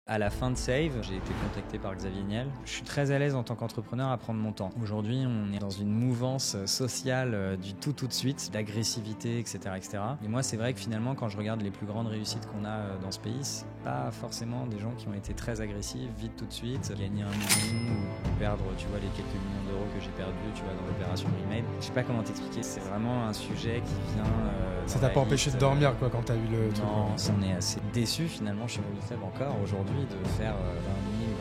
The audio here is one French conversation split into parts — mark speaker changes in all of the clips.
Speaker 1: À la fin de Save, j'ai été contacté par Xavier Niel. Je suis très à l'aise en tant qu'entrepreneur à prendre mon temps. Aujourd'hui, on est dans une mouvance sociale du tout de suite, d'agressivité, etc., etc. Et moi, c'est vrai que finalement, quand je regarde les plus grandes réussites qu'on a dans ce pays, c'est pas forcément des gens qui ont été très agressifs, vite tout de suite, gagner 1 million ou perdre, tu vois, les quelques millions d'euros que j'ai perdus, tu vois, dans l'opération Remade. Je sais pas comment t'expliquer, c'est vraiment un sujet qui vient...
Speaker 2: ça t'a pas empêché de dormir, quoi, quand t'as eu le truc?
Speaker 1: Non, on est assez déçus finalement chez Mobile Club encore aujourd'hui de faire 20 000,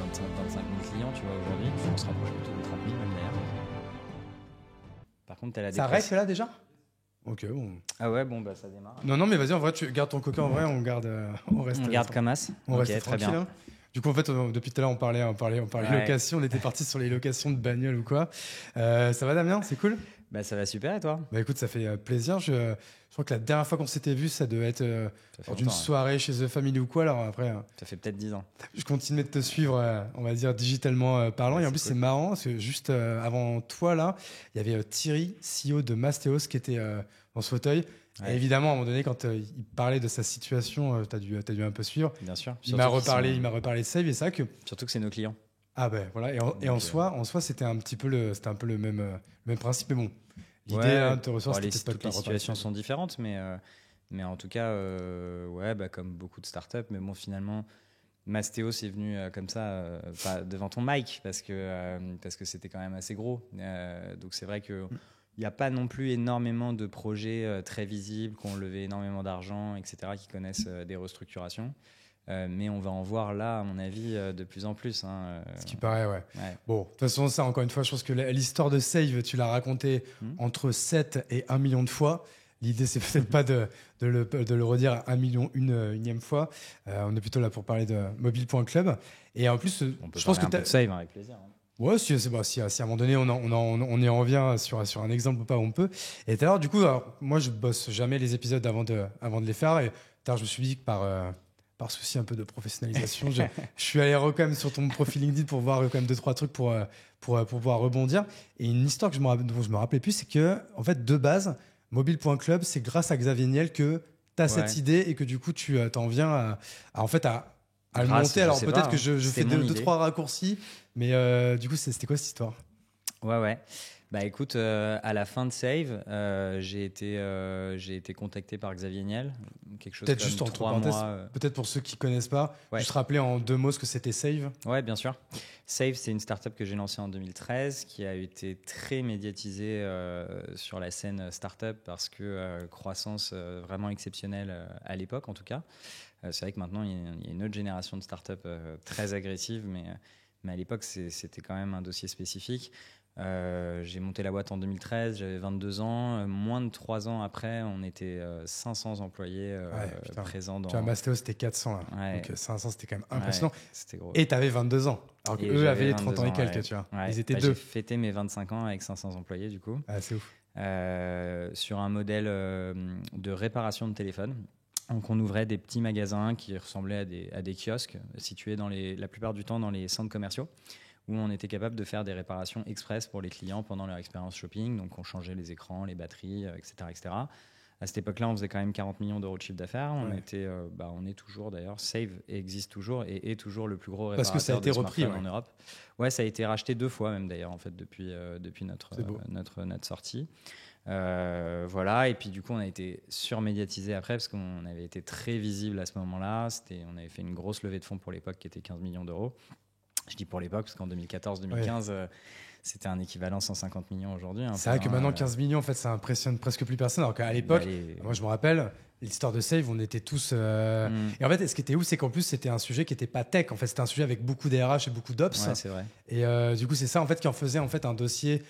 Speaker 1: 25 000 clients, tu vois, aujourd'hui. On se rapproche plutôt de 30 000 même d'ailleurs. Par contre, t'as la dépression.
Speaker 2: Ça reste là déjà? Ok, bon.
Speaker 1: Ah ouais, bon, bah ça démarre.
Speaker 2: Non, mais vas-y, en vrai, tu gardes ton coca, en vrai, on garde. On reste
Speaker 1: comme as.
Speaker 2: On
Speaker 1: ok,
Speaker 2: reste
Speaker 1: très bien.
Speaker 2: hein. Du coup, en fait, depuis tout à l'heure, on parlait
Speaker 1: Ouais.
Speaker 2: location, on était parti sur les locations de bagnoles ou quoi. Ça va, Damien? C'est cool?
Speaker 1: Bah ça va super, et toi?
Speaker 2: Bah écoute, ça fait plaisir. Je crois que la dernière fois qu'on s'était vu, ça devait être lors d'une soirée chez The Family ou quoi. Alors après,
Speaker 1: ça fait peut-être 10 ans.
Speaker 2: Je continuais de te suivre, on va dire digitalement parlant.
Speaker 1: Ouais,
Speaker 2: et en plus, c'est marrant parce que juste avant toi là, il y avait Thierry, CEO de Mastéos, qui était dans ce fauteuil.
Speaker 1: Ouais.
Speaker 2: Et évidemment, à un moment donné, quand il parlait de sa situation, t'as dû un peu suivre.
Speaker 1: Bien sûr.
Speaker 2: Il m'a reparlé de Save, et ça que.
Speaker 1: Surtout que c'est nos clients.
Speaker 2: Ah ben voilà. Et en soi, c'était un peu le même principe. Mais bon, l'idée
Speaker 1: ouais,
Speaker 2: de te recevoir,
Speaker 1: bon,
Speaker 2: c'était
Speaker 1: toutes les situations sont différentes, mais en tout cas, ouais, bah, comme beaucoup de startups, mais bon, finalement, Mastéos est venu comme ça, pas devant ton mic, parce que c'était quand même assez gros. Donc c'est vrai que il n'y a pas non plus énormément de projets très visibles, qui ont levé énormément d'argent, etc., qui connaissent des restructurations. Mais on va en voir là, à mon avis, de plus en plus.
Speaker 2: Ce qui paraît, ouais. Bon, de toute façon, ça, encore une fois, je pense que l'histoire de Save, tu l'as raconté entre 7 et 1 million de fois. L'idée, c'est peut-être pas de le redire 1 million une énième fois. On est plutôt là pour parler de mobile.club. Et en plus,
Speaker 1: on peut
Speaker 2: je pense que
Speaker 1: un peu de Save avec plaisir.
Speaker 2: Ouais, si à un moment donné, on y revient sur un exemple ou pas, on peut. Et tout à l'heure, du coup, moi, je bosse jamais les épisodes avant de les faire. Et je me suis dit que par souci un peu de professionnalisation, je suis allé quand même sur ton profil LinkedIn pour voir quand même 2-3 trucs pour pouvoir rebondir. Et une histoire dont je me rappelais plus, c'est que, en fait, de base, mobile.club, c'est grâce à Xavier Niel que tu as cette idée et que du coup, tu t'en viens à le monter. Alors peut-être que je fais 2-3 raccourcis, mais du coup, c'était quoi cette histoire?
Speaker 1: Ouais. Bah écoute, à la fin de Save, j'ai été contacté par Xavier Niel, quelque chose
Speaker 2: peut-être
Speaker 1: comme
Speaker 2: juste entre
Speaker 1: 3
Speaker 2: parenthèses,
Speaker 1: mois.
Speaker 2: Peut-être pour ceux qui connaissent pas, juste rappeler en 2 mots ce que c'était Save.
Speaker 1: Ouais, bien sûr. Save, c'est une startup que j'ai lancée en 2013, qui a été très médiatisée sur la scène startup parce que croissance vraiment exceptionnelle à l'époque, en tout cas. C'est vrai que maintenant, il y a une autre génération de startups très agressive, mais à l'époque, c'était quand même un dossier spécifique. J'ai monté la boîte en 2013, j'avais 22 ans. Moins de 3 ans après, on était 500 employés présents dans...
Speaker 2: Tu vois, Mastéos, c'était 400 là.
Speaker 1: Ouais.
Speaker 2: Donc 500, c'était quand même impressionnant.
Speaker 1: Ouais, c'était gros.
Speaker 2: Et tu avais 22 ans. Alors qu'eux avaient 30 ans et quelques, tu vois.
Speaker 1: Ouais.
Speaker 2: Ils étaient deux.
Speaker 1: J'ai fêté mes 25 ans avec 500 employés, du coup.
Speaker 2: Ah, c'est ouf.
Speaker 1: Sur un modèle de réparation de téléphone. Donc on ouvrait des petits magasins qui ressemblaient à des kiosques situés la plupart du temps dans les centres commerciaux, où on était capable de faire des réparations express pour les clients pendant leur expérience shopping. Donc on changeait les écrans, les batteries, etc., etc. À cette époque-là, on faisait quand même 40 millions d'euros de chiffre d'affaires. On est toujours d'ailleurs, Save existe toujours et est toujours le plus gros réparateur
Speaker 2: parce que ça a été
Speaker 1: de
Speaker 2: repris
Speaker 1: en Europe. Ouais, ça a été racheté 2 fois même d'ailleurs en fait depuis notre sortie. Voilà, et puis du coup on a été surmédiatisé après parce qu'on avait été très visible à ce moment-là. On avait fait une grosse levée de fonds pour l'époque qui était 15 millions d'euros. Je dis pour l'époque parce qu'en 2014-2015 c'était un équivalent 150 millions aujourd'hui.
Speaker 2: C'est vrai que maintenant 15 millions en fait ça impressionne presque plus personne, alors qu'à l'époque, moi je me rappelle l'histoire de Save, on était tous et en fait ce qui était ouf, c'est qu'en plus c'était un sujet qui était pas tech, en fait c'était un sujet avec beaucoup d'RH et beaucoup d'ops.
Speaker 1: Ouais, c'est vrai.
Speaker 2: Et du coup c'est ça en fait qui en faisait en fait un dossier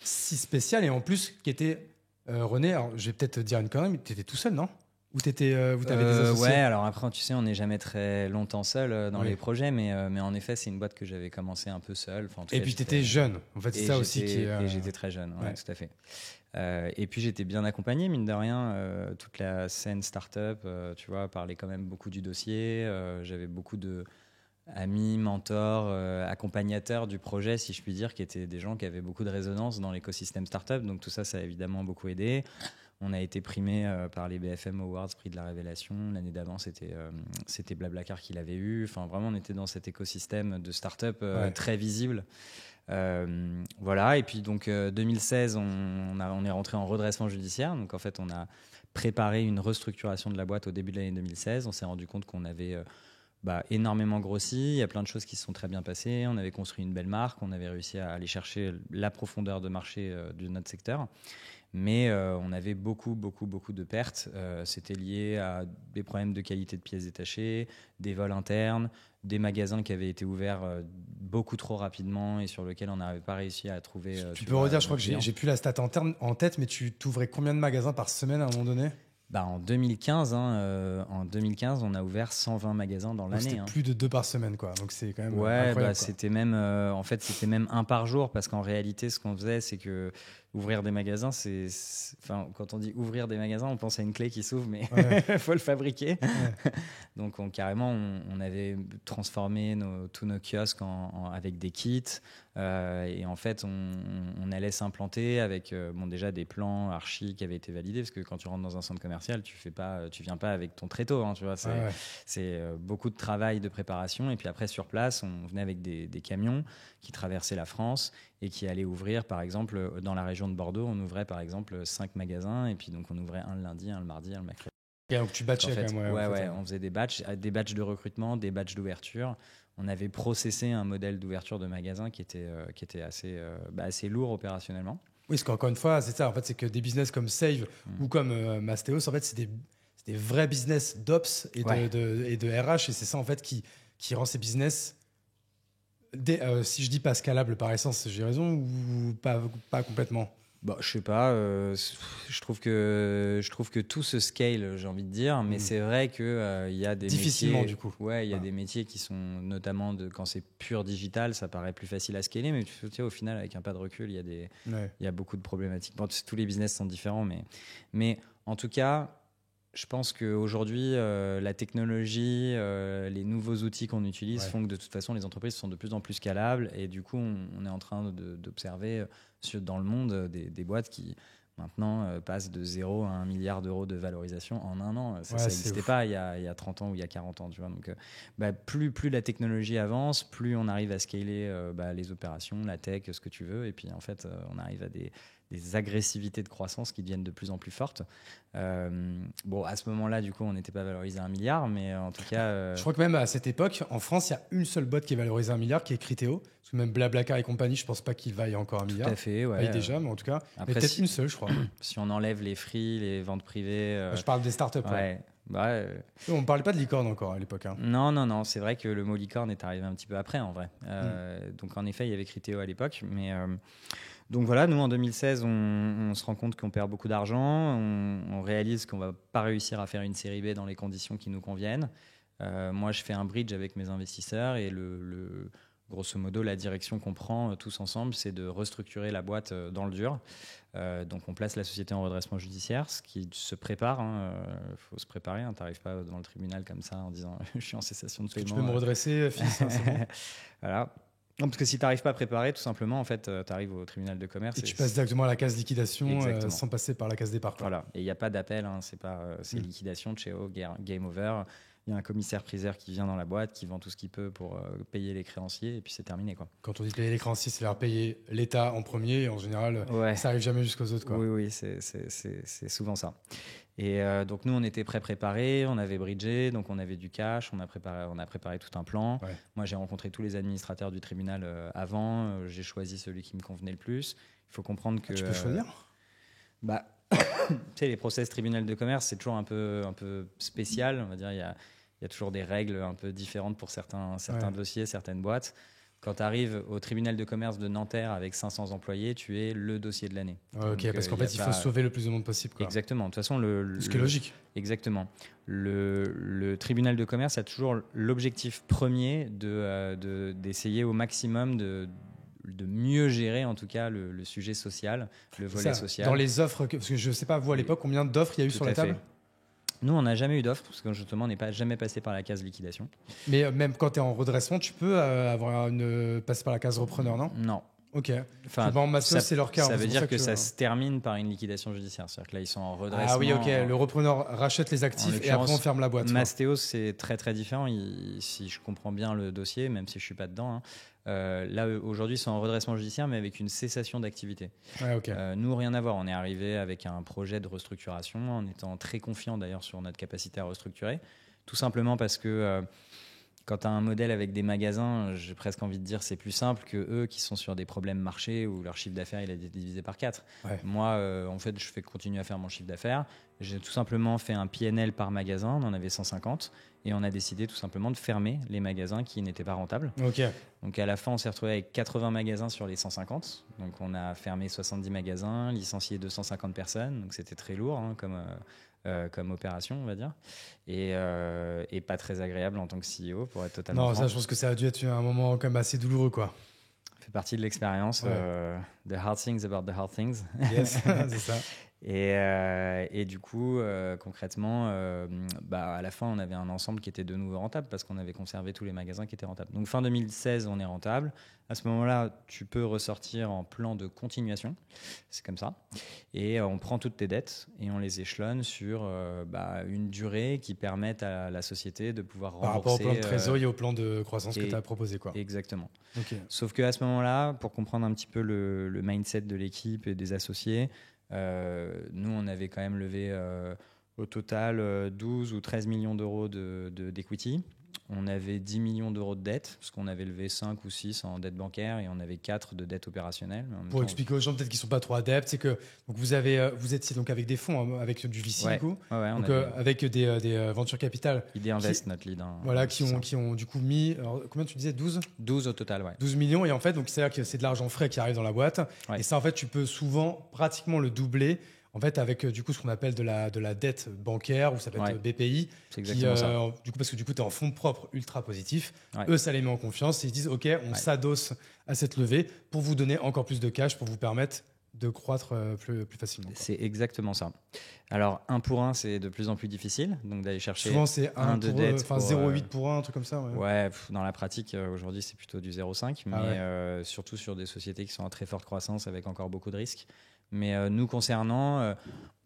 Speaker 2: si spécial, et en plus qui était René, alors je vais peut-être te dire une connerie, mais tu étais tout seul, non? Ou t'avais des associés?
Speaker 1: Ouais, alors après, tu sais, on n'est jamais très longtemps seul dans les projets, mais en effet, c'est une boîte que j'avais commencé un peu seul.
Speaker 2: Et puis t'étais jeune, en fait, c'est ça aussi qui est...
Speaker 1: Et j'étais très jeune, ouais, tout à fait. Et puis j'étais bien accompagné, mine de rien. Toute la scène start-up, tu vois, parlait quand même beaucoup du dossier. J'avais beaucoup de amis, mentors, accompagnateurs du projet, si je puis dire, qui étaient des gens qui avaient beaucoup de résonance dans l'écosystème start-up. Donc tout ça, ça a évidemment beaucoup aidé. On a été primé par les BFM Awards, prix de la révélation. L'année d'avant, c'était Blablacar qui l'avait eu. Enfin, vraiment, on était dans cet écosystème de start-up très visible. Voilà. Et puis, donc, 2016, on est rentré en redressement judiciaire. Donc, en fait, on a préparé une restructuration de la boîte au début de l'année 2016. On s'est rendu compte qu'on avait énormément grossi. Il y a plein de choses qui se sont très bien passées. On avait construit une belle marque. On avait réussi à aller chercher la profondeur de marché de notre secteur. Mais on avait beaucoup de pertes. C'était lié à des problèmes de qualité de pièces détachées, des vols internes, des magasins qui avaient été ouverts beaucoup trop rapidement et sur lesquels on n'avait pas réussi à trouver.
Speaker 2: Tu peux redire, je crois que j'ai plus la stat en tête, mais tu t'ouvrais combien de magasins par semaine à un moment donné?
Speaker 1: En 2015, on a ouvert 120 magasins dans l'année.
Speaker 2: C'était plus de 2 par semaine, quoi. Donc c'est quand même
Speaker 1: incroyable. C'était même, en fait, c'était même 1 par jour parce qu'en réalité, ce qu'on faisait, c'est que ouvrir des magasins, quand on dit ouvrir des magasins, on pense à une clé qui s'ouvre, mais il faut le fabriquer. Ouais. Donc carrément, on avait transformé tous nos kiosques avec des kits. Et en fait, on allait s'implanter avec déjà des plans archi qui avaient été validés, parce que quand tu rentres dans un centre commercial, tu viens pas avec ton tréteau, hein, tu vois. C'est beaucoup de travail de préparation. Et puis après, sur place, on venait avec des camions qui traversaient la France et qui allaient ouvrir, par exemple, dans la région de Bordeaux, on ouvrait par exemple 5 magasins, et puis donc on ouvrait un le lundi, un le mardi, un le mercredi.
Speaker 2: Et donc tu batchais quand même.
Speaker 1: On faisait des batchs de recrutement, des batchs d'ouverture. On avait processé un modèle d'ouverture de magasin qui était assez lourd opérationnellement.
Speaker 2: Oui, parce qu'encore une fois, c'est ça. En fait, c'est que des business comme Save ou comme Mastéos, en fait, c'est des vrais business d'ops et de RH, et c'est ça en fait qui rend ces business. Si je dis pas scalable par essence, j'ai raison ou pas complètement?
Speaker 1: Je sais pas. Je trouve que tout se scale, j'ai envie de dire, mais c'est vrai que il y a des
Speaker 2: difficilement
Speaker 1: métiers,
Speaker 2: du coup.
Speaker 1: Ouais, il y a des métiers qui sont notamment quand c'est pur digital, ça paraît plus facile à scaler, mais tu sais, au final, avec un pas de recul, il y a beaucoup de problématiques. Bon, tous les business sont différents, mais en tout cas. Je pense qu'aujourd'hui, la technologie, les nouveaux outils qu'on utilise font que de toute façon, les entreprises sont de plus en plus scalables. Et du coup, on est en train d'observer dans le monde des boîtes qui maintenant passent de 0 à 1 milliard d'euros de valorisation en un an. Ça n'existait pas il y a 30 ans ou il y a 40 ans. Tu vois. Donc, plus la technologie avance, plus on arrive à scaler les opérations, la tech, ce que tu veux. Et puis, en fait, on arrive à des agressivités de croissance qui deviennent de plus en plus fortes. À ce moment-là, du coup, on n'était pas valorisé à 1 milliard, mais en tout cas...
Speaker 2: Je crois que même à cette époque, en France, il y a une seule boîte qui est valorisée à 1 milliard, qui est Criteo. Parce que même Blablacar et compagnie, je ne pense pas qu'ils vaillent encore 1 milliard.
Speaker 1: Tout à fait, ouais.
Speaker 2: Déjà, mais en tout cas,
Speaker 1: après,
Speaker 2: peut-être une seule, je crois.
Speaker 1: Si on enlève les free, les ventes privées...
Speaker 2: Je parle des startups.
Speaker 1: Ouais.
Speaker 2: On ne parlait pas de licorne encore à l'époque. Hein.
Speaker 1: Non. C'est vrai que le mot licorne est arrivé un petit peu après, en vrai. Donc, en effet, il y avait Criteo à l'époque, mais... Donc voilà, nous en 2016, on se rend compte qu'on perd beaucoup d'argent, on réalise qu'on va pas réussir à faire une série B dans les conditions qui nous conviennent. Moi, je fais un bridge avec mes investisseurs et grosso modo, la direction qu'on prend tous ensemble, c'est de restructurer la boîte dans le dur. Donc on place la société en redressement judiciaire, ce qui se prépare. Faut se préparer. Tu n'arrives pas devant le tribunal comme ça en disant je suis en cessation de paiement.
Speaker 2: Tu peux me redresser, fils. C'est bon.
Speaker 1: Voilà. Non, parce que si tu n'arrives pas à préparer, tout simplement, en fait, tu arrives au tribunal de commerce.
Speaker 2: Et tu passes directement à la case liquidation sans passer par la case départ.
Speaker 1: Voilà. Et il n'y a pas d'appel, c'est liquidation, ciao, game over. Il y a un commissaire-priseur qui vient dans la boîte, qui vend tout ce qu'il peut pour payer les créanciers, et puis c'est terminé, quoi.
Speaker 2: Quand on dit payer les créanciers, c'est leur payer l'État en premier, et en général, ça n'arrive jamais jusqu'aux autres, quoi.
Speaker 1: Oui, c'est souvent ça. Et donc nous, on était préparés, on avait bridgé, donc on avait du cash, on a préparé tout un plan. Ouais. Moi, j'ai rencontré tous les administrateurs du tribunal avant, j'ai choisi celui qui me convenait le plus. Il faut comprendre que...
Speaker 2: Tu peux choisir
Speaker 1: tu sais, les process tribunal de commerce, c'est toujours un peu spécial. On va dire, il y a toujours des règles un peu différentes pour certains dossiers, certaines boîtes. Quand tu arrives au tribunal de commerce de Nanterre avec 500 employés, tu es le dossier de l'année.
Speaker 2: Ok, parce qu'en fait, il faut sauver le plus de monde possible, quoi.
Speaker 1: Exactement. De toute façon,
Speaker 2: ce qui est logique.
Speaker 1: Exactement. Le tribunal de commerce a toujours l'objectif premier d'essayer au maximum de mieux gérer, en tout cas, le sujet social, le volet social.
Speaker 2: Dans les offres, parce que je ne sais pas, vous, à l'époque, combien d'offres il y a eu sur la table ?
Speaker 1: Nous, on n'a jamais eu d'offre, parce que justement, on n'est pas jamais passé par la case liquidation.
Speaker 2: Mais même quand tu es en redressement, tu peux passer par la case repreneur, non ?
Speaker 1: Non.
Speaker 2: Ok.
Speaker 1: Enfin,
Speaker 2: Mastos, c'est leur cas.
Speaker 1: Ça veut dire que ça se termine par une liquidation judiciaire. C'est-à-dire que là, ils sont en redressement.
Speaker 2: Ah oui, ok. Le repreneur rachète les actifs et après on ferme la boîte.
Speaker 1: Mastéos, c'est très très différent. Si je comprends bien le dossier, même si je suis pas dedans, là aujourd'hui, ils sont en redressement judiciaire, mais avec une cessation d'activité.
Speaker 2: Ouais, ok.
Speaker 1: Nous, rien à voir. On est arrivé avec un projet de restructuration, en étant très confiant d'ailleurs sur notre capacité à restructurer, tout simplement parce que quand tu as un modèle avec des magasins, j'ai presque envie de dire c'est plus simple que eux qui sont sur des problèmes marché où leur chiffre d'affaires il a été divisé par 4.
Speaker 2: Ouais.
Speaker 1: Moi, en fait, je fais continuer à faire mon chiffre d'affaires. J'ai tout simplement fait un PNL par magasin, on en avait 150 et on a décidé tout simplement de fermer les magasins qui n'étaient pas rentables.
Speaker 2: Ok.
Speaker 1: Donc à la fin, on s'est retrouvé avec 80 magasins sur les 150. Donc on a fermé 70 magasins, licencié 250 personnes. Donc c'était très lourd comme opération, on va dire, et pas très agréable en tant que CEO, pour être totalement franc.
Speaker 2: Non, ça, je pense que ça a dû être un moment quand même assez douloureux, quoi.
Speaker 1: Ça fait partie de l'expérience. The hard things about the hard things.
Speaker 2: Yes, c'est ça.
Speaker 1: Et du coup, concrètement, à la fin, on avait un ensemble qui était de nouveau rentable parce qu'on avait conservé tous les magasins qui étaient rentables. Donc fin 2016, on est rentable. À ce moment-là, tu peux ressortir en plan de continuation. C'est comme ça. Et on prend toutes tes dettes et on les échelonne sur une durée qui permette à la société de pouvoir rembourser.
Speaker 2: Par rapport au plan de trésorerie et au plan de croissance que tu as proposé, quoi.
Speaker 1: Exactement.
Speaker 2: Okay.
Speaker 1: Sauf qu'à ce moment-là, pour comprendre un petit peu le mindset de l'équipe et des associés, nous, on avait quand même levé au total 12 ou 13 millions d'euros d'equity. On avait 10 millions d'euros de dette, parce qu'on avait levé 5 ou 6 en dette bancaire et on avait 4 de dette opérationnelle.
Speaker 2: Pour expliquer aux gens peut-être qui ne sont pas trop adeptes, c'est que donc vous étiez donc avec des fonds, avec du VC du coup, donc avec des ventures capital.
Speaker 1: ID Invest, notre lead.
Speaker 2: Voilà, qui ont du coup mis, alors, combien tu disais,
Speaker 1: 12 au total, ouais.
Speaker 2: 12 millions, et en fait, donc c'est-à-dire que c'est de l'argent frais qui arrive dans la boîte, et ça en fait, tu peux souvent pratiquement le doubler. En fait, avec du coup ce qu'on appelle de la dette bancaire, ou ça peut être BPI,
Speaker 1: c'est exactement ça.
Speaker 2: Du coup, parce que du coup, tu es en fonds propres ultra positifs. Eux, ça les met en confiance et ils disent OK, on s'adosse à cette levée pour vous donner encore plus de cash pour vous permettre de croître plus facilement.
Speaker 1: C'est exactement ça. Alors, 1 pour 1, c'est de plus en plus difficile. Donc, d'aller chercher.
Speaker 2: Souvent, c'est 1
Speaker 1: de dette.
Speaker 2: Enfin, 0,8 pour 1, un truc comme ça.
Speaker 1: Ouais, dans la pratique, aujourd'hui, c'est plutôt du 0,5. Mais surtout sur des sociétés qui sont en très forte croissance avec encore beaucoup de risques. Mais nous concernant, on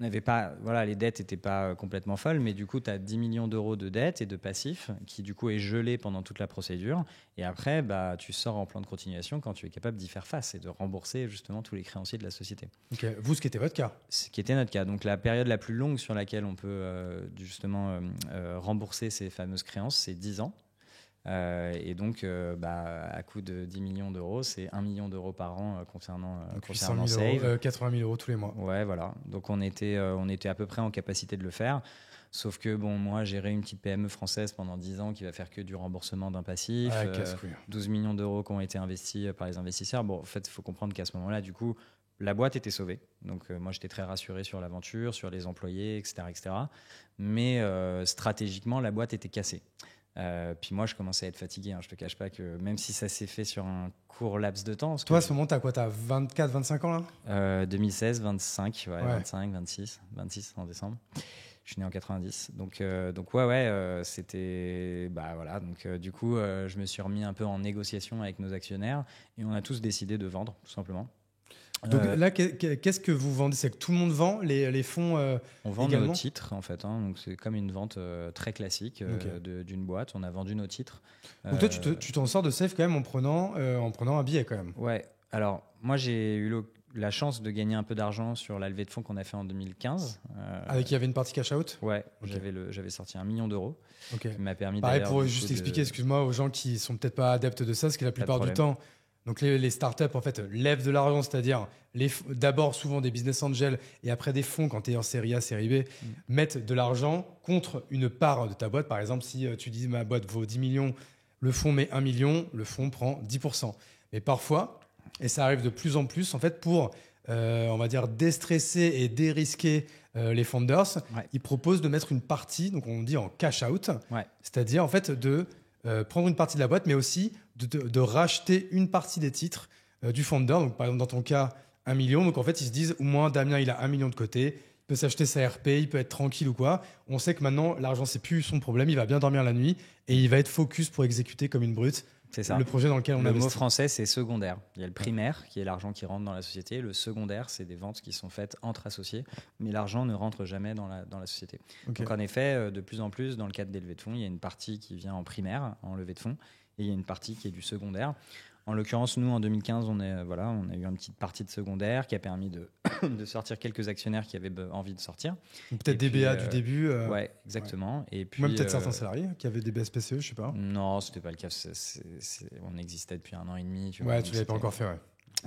Speaker 1: n'avait pas, les dettes n'étaient pas complètement folles, mais du coup, tu as 10 millions d'euros de dettes et de passifs qui, du coup, est gelé pendant toute la procédure. Et après, tu sors en plan de continuation quand tu es capable d'y faire face et de rembourser justement tous les créanciers de la société.
Speaker 2: Ok. Vous, ce qui était votre cas.
Speaker 1: Ce qui était notre cas. Donc, la période la plus longue sur laquelle on peut justement rembourser ces fameuses créances, c'est 10 ans. Et donc, à coût de 10 millions d'euros, c'est 1 million d'euros par an concernant Save.
Speaker 2: 80 000 euros tous les mois.
Speaker 1: Ouais, voilà. Donc, on était à peu près en capacité de le faire. Sauf que, moi, gérer une petite PME française pendant 10 ans qui va faire que du remboursement d'un passif, 12 millions d'euros qui ont été investis par les investisseurs. Bon, en fait, il faut comprendre qu'à ce moment-là, du coup, la boîte était sauvée. Donc, moi, j'étais très rassuré sur l'aventure, sur les employés, etc. Mais stratégiquement, la boîte était cassée. Puis moi, je commençais à être fatigué. Je te cache pas que même si ça s'est fait sur un court laps de temps.
Speaker 2: Toi, à ce moment, t'as quoi? T'as 24, 25 ans là
Speaker 1: 2016, 25, 25, 26 en décembre. Je suis né en 90. Donc c'était. Donc, du coup, je me suis remis un peu en négociation avec nos actionnaires et on a tous décidé de vendre, tout simplement.
Speaker 2: Donc là, qu'est-ce que vous vendez? C'est que tout le monde vend les fonds
Speaker 1: on vend
Speaker 2: également
Speaker 1: nos titres, en fait. Donc c'est comme une vente très classique d'une boîte. On a vendu nos titres.
Speaker 2: Donc toi, tu t'en sors de Safe quand même en prenant un billet quand même.
Speaker 1: Ouais. Alors, moi, j'ai eu la chance de gagner un peu d'argent sur la levée de fonds qu'on a fait en 2015.
Speaker 2: Avec il y avait une partie cash out.
Speaker 1: Ouais. Okay. J'avais sorti 1 million d'euros.
Speaker 2: Okay.
Speaker 1: Qui m'a permis
Speaker 2: Pareil, pour juste expliquer, excuse-moi, aux gens qui sont peut-être pas adeptes de ça, parce que la plupart du temps, donc les startups en fait lèvent de l'argent, c'est-à-dire d'abord souvent des business angels et après des fonds quand tu es en série A, série B, mettent de l'argent contre une part de ta boîte. Par exemple, si tu dis ma boîte vaut 10 millions, le fonds met 1 million, le fonds prend 10%. Mais parfois, et ça arrive de plus en plus, en fait, pour on va dire déstresser et dérisquer les founders, ils proposent de mettre une partie, donc on dit en cash out, c'est-à-dire en fait de prendre une partie de la boîte, mais aussi de racheter une partie des titres du founder. Donc, par exemple, dans ton cas, 1 million. Donc, en fait, ils se disent, au moins, Damien, il a 1 million de côté. Il peut s'acheter sa RP, il peut être tranquille ou quoi. On sait que maintenant, l'argent, c'est plus son problème. Il va bien dormir la nuit et il va être focus pour exécuter comme une brute
Speaker 1: C'est ça.
Speaker 2: le projet dans lequel on
Speaker 1: Le
Speaker 2: investit.
Speaker 1: mot français, c'est secondaire. Il y a le primaire, qui est l'argent qui rentre dans la société. Le secondaire, c'est des ventes qui sont faites entre associés, mais l'argent ne rentre jamais dans la société.
Speaker 2: Okay.
Speaker 1: Donc en effet, de plus en plus, dans le cadre des levées de fonds, il y a une partie qui vient en primaire, en levée de fonds, et il y a une partie qui est du secondaire. En l'occurrence, nous, en 2015, on a eu une petite partie de secondaire qui a permis de sortir quelques actionnaires qui avaient envie de sortir.
Speaker 2: Donc peut-être des BA du début.
Speaker 1: Ouais, exactement.
Speaker 2: Ouais.
Speaker 1: Et puis,
Speaker 2: même peut-être certains salariés qui avaient des BSPCE, je sais pas.
Speaker 1: Non, c'était pas le cas. On existait depuis 1 an et demi.
Speaker 2: Tu l'avais pas encore fait, ouais.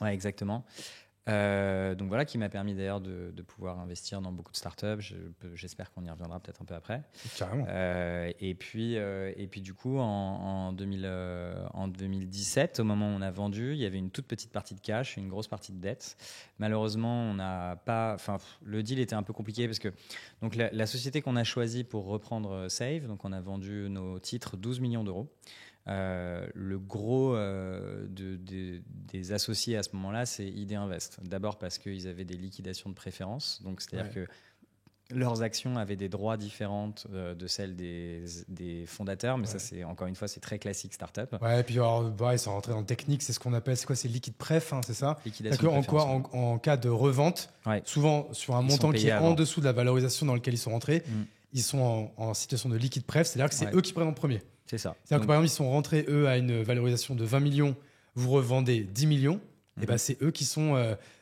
Speaker 1: Ouais, exactement. Donc voilà, qui m'a permis d'ailleurs de pouvoir investir dans beaucoup de startups. J'espère qu'on y reviendra peut-être un peu après.
Speaker 2: Carrément.
Speaker 1: Et puis du coup, en 2017, au moment où on a vendu, il y avait une toute petite partie de cash, une grosse partie de dette. Malheureusement, on n'a pas. Enfin, le deal était un peu compliqué parce que donc la société qu'on a choisie pour reprendre Save, donc on a vendu nos titres 12 millions d'euros. Le gros des associés à ce moment-là, c'est ID Invest. D'abord parce qu'ils avaient des liquidations de préférence, donc c'est-à-dire que leurs actions avaient des droits différents de celles des fondateurs, mais ça, c'est encore une fois, c'est très classique startup.
Speaker 2: Ouais, et puis ils sont rentrés dans le technique, c'est ce qu'on appelle, c'est quoi, c'est liquide préf, hein, c'est ça?
Speaker 1: Liquidation de préférence.
Speaker 2: En cas de revente, souvent sur un montant qui est en dessous de la valorisation dans lequel ils sont rentrés, ils sont en situation de liquide préf, c'est-à-dire que c'est eux qui prennent en premier.
Speaker 1: C'est ça.
Speaker 2: C'est-à-dire que par exemple, ils sont rentrés, eux, à une valorisation de 20 millions, vous revendez 10 millions, et ben c'est eux qui sont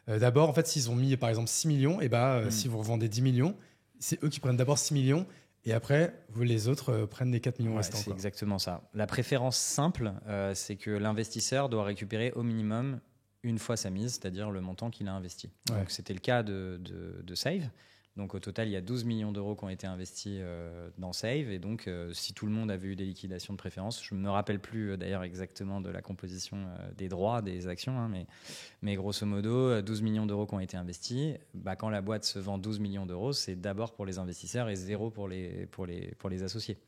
Speaker 2: d'abord, en fait, s'ils ont mis par exemple 6 millions, et si vous revendez 10 millions, c'est eux qui prennent d'abord 6 millions, et après, les autres prennent les 4 millions restants.
Speaker 1: C'est exactement ça. La préférence simple, c'est que l'investisseur doit récupérer au minimum une fois sa mise, c'est-à-dire le montant qu'il a investi. Donc c'était le cas de Save. Donc au total, il y a 12 millions d'euros qui ont été investis dans Save. Et donc, si tout le monde avait eu des liquidations de préférence, je ne me rappelle plus d'ailleurs exactement de la composition des droits, des actions, hein, mais grosso modo, 12 millions d'euros qui ont été investis. Quand la boîte se vend 12 millions d'euros, c'est d'abord pour les investisseurs et zéro pour les associés.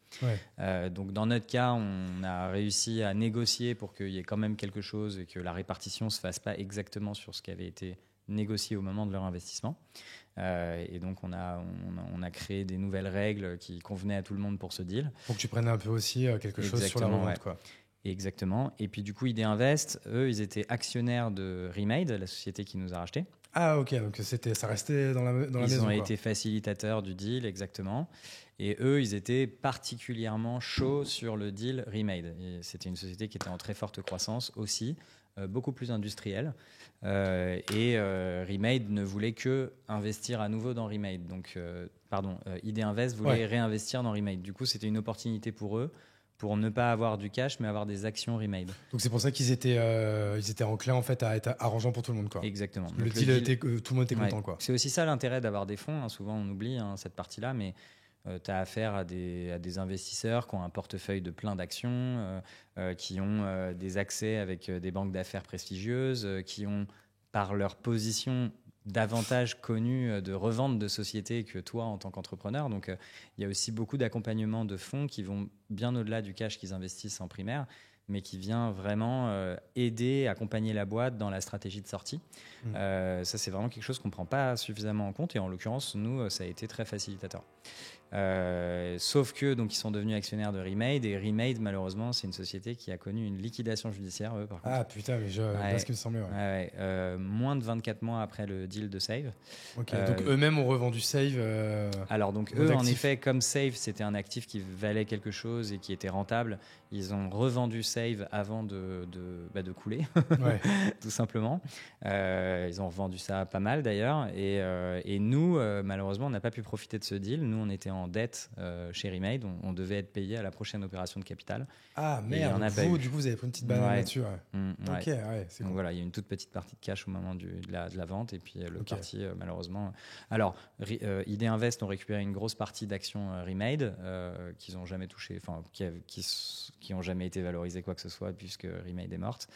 Speaker 1: Donc dans notre cas, on a réussi à négocier pour qu'il y ait quand même quelque chose et que la répartition ne se fasse pas exactement sur ce qui avait été négocié au moment de leur investissement. Et donc on a créé des nouvelles règles qui convenaient à tout le monde pour ce deal.
Speaker 2: Pour que tu prennes un peu aussi quelque chose sur la revente, quoi.
Speaker 1: Exactement. Et puis du coup, ID Invest, eux, ils étaient actionnaires de Remade, la société qui nous a rachetés.
Speaker 2: Ah ok, donc ça restait dans la maison.
Speaker 1: Ils ont été facilitateurs du deal, exactement. Et eux, ils étaient particulièrement chauds sur le deal Remade. Et c'était une société qui était en très forte croissance aussi, beaucoup plus industrielle. Et Remade ne voulait que investir à nouveau dans Remade. Donc, ID Invest voulait réinvestir dans Remade. Du coup, c'était une opportunité pour eux pour ne pas avoir du cash, mais avoir des actions Remade.
Speaker 2: Donc c'est pour ça qu'ils étaient enclins en fait à être arrangeants pour tout le monde, quoi.
Speaker 1: Exactement.
Speaker 2: Le deal tout le monde était content, quoi.
Speaker 1: C'est aussi ça l'intérêt d'avoir des fonds. Hein. Souvent, on oublie cette partie-là, mais tu as affaire à des investisseurs qui ont un portefeuille de plein d'actions, qui ont des accès avec des banques d'affaires prestigieuses, qui ont, par leur position, davantage connu de revente de sociétés que toi en tant qu'entrepreneur. Donc, il y a aussi beaucoup d'accompagnement de fonds qui vont bien au-delà du cash qu'ils investissent en primaire, mais qui vient vraiment aider, accompagner la boîte dans la stratégie de sortie. Ça, c'est vraiment quelque chose qu'on ne prend pas suffisamment en compte. Et en l'occurrence, nous, ça a été très facilitateur. Sauf que donc ils sont devenus actionnaires de Remade, et Remade, malheureusement, c'est une société qui a connu une liquidation judiciaire, eux, par contre.
Speaker 2: Ah putain, mais c'est ce qui me semblait.
Speaker 1: Moins de 24 mois après le deal de Save.
Speaker 2: Donc eux-mêmes ont revendu Save.
Speaker 1: Alors donc eux, en effet, comme Save, c'était un actif qui valait quelque chose et qui était rentable, ils ont revendu Save avant de couler, tout simplement. Ils ont revendu ça pas mal d'ailleurs, et nous, malheureusement, on n'a pas pu profiter de ce deal. Nous, on était en dette chez Remade, on devait être payé à la prochaine opération de capital.
Speaker 2: Ah merde, du coup vous avez pris une petite banane là-dessus. Ok, c'est
Speaker 1: donc voilà, il y a une toute petite partie de cash au moment de la vente, et puis l'autre partie, malheureusement. Alors, ID Invest ont récupéré une grosse partie d'actions Remade qu'ils n'ont jamais touché, enfin qui n'ont jamais été valorisées quoi que ce soit, puisque Remade est morte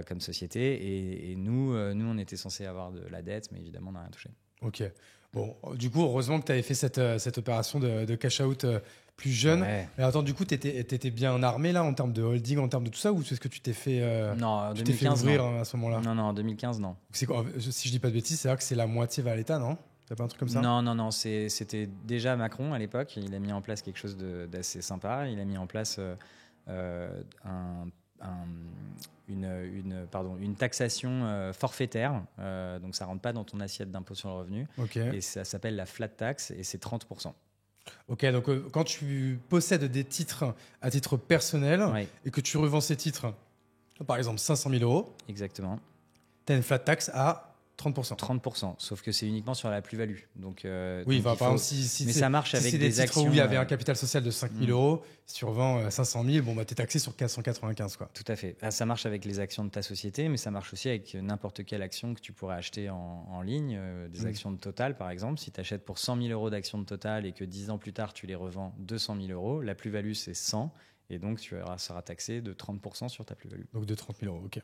Speaker 1: comme société. Et nous, on était censé avoir de la dette, mais évidemment, on n'a rien touché.
Speaker 2: Ok. Bon, du coup, heureusement que tu avais fait cette opération de cash-out plus jeune. Mais attends, du coup, tu étais bien armé là en termes de holding, en termes de tout ça, ou est-ce que tu t'es fait,
Speaker 1: non, en 2015,
Speaker 2: tu t'es fait ouvrir à ce moment-là?
Speaker 1: Non, en 2015, non.
Speaker 2: C'est quoi, si je dis pas de bêtises, c'est-à-dire que c'est la moitié va à l'État, non? T'as pas un truc comme ça?
Speaker 1: Non, c'était déjà Macron à l'époque. Il a mis en place quelque chose d'assez sympa. Il a mis en place un une taxation forfaitaire. Donc, ça ne rentre pas dans ton assiette d'impôt sur le revenu.
Speaker 2: Okay.
Speaker 1: Et ça s'appelle la flat tax et c'est 30%.
Speaker 2: Ok, donc quand tu possèdes des titres à titre personnel et que tu revends ces titres, par exemple 500 000 euros,
Speaker 1: exactement,
Speaker 2: tu as une flat tax à 30%.
Speaker 1: 30%, sauf que c'est uniquement sur la plus-value. Donc,
Speaker 2: oui, par exemple, si
Speaker 1: mais ça marche avec
Speaker 2: des titres
Speaker 1: actions
Speaker 2: où il y avait un capital social de 5 000 euros, si tu revends 500 000, bon, bah, tu es taxé sur 495. Quoi.
Speaker 1: Tout à fait. Ça marche avec les actions de ta société, mais ça marche aussi avec n'importe quelle action que tu pourrais acheter en ligne. Des actions de Total, par exemple. Si tu achètes pour 100 000 euros d'actions de Total et que 10 ans plus tard, tu les revends 200 000 euros, la plus-value, c'est 100. Et donc, tu seras taxé de 30% sur ta plus-value.
Speaker 2: Donc, de 30 000 euros, ok.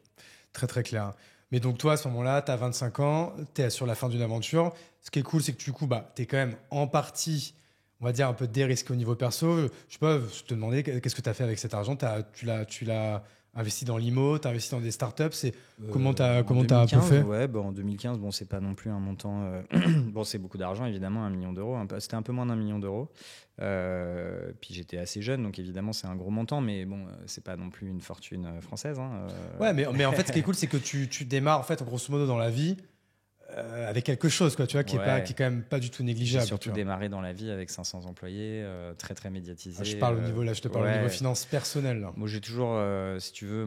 Speaker 2: Très, très clair. Mais donc, toi, à ce moment-là, tu as 25 ans, tu es sur la fin d'une aventure. Ce qui est cool, c'est que du coup, tu es quand même en partie, on va dire, un peu dérisqué au niveau perso. Je sais pas, je te demandais, qu'est-ce que tu as fait avec cet argent? Tu l'as investi dans l'IMO, tu as investi dans des startups. Comment tu as un peu fait?
Speaker 1: Ouais, en 2015, bon, c'est pas non plus un montant. Bon, c'est beaucoup d'argent, évidemment, 1 million d'euros. C'était un peu moins d'1 million d'euros. Puis j'étais assez jeune, donc évidemment, c'est un gros montant, mais bon, c'est pas non plus une fortune française.
Speaker 2: Ouais, mais en fait, ce qui est cool, c'est que tu démarres, en fait, grosso modo, dans la vie. Avec quelque chose, quoi, tu vois, qui est quand même pas du tout négligeable.
Speaker 1: J'ai surtout démarré dans la vie avec 500 employés, très très médiatisé.
Speaker 2: Je parle au niveau au niveau finances personnelles. Là.
Speaker 1: Moi, j'ai toujours, si tu veux,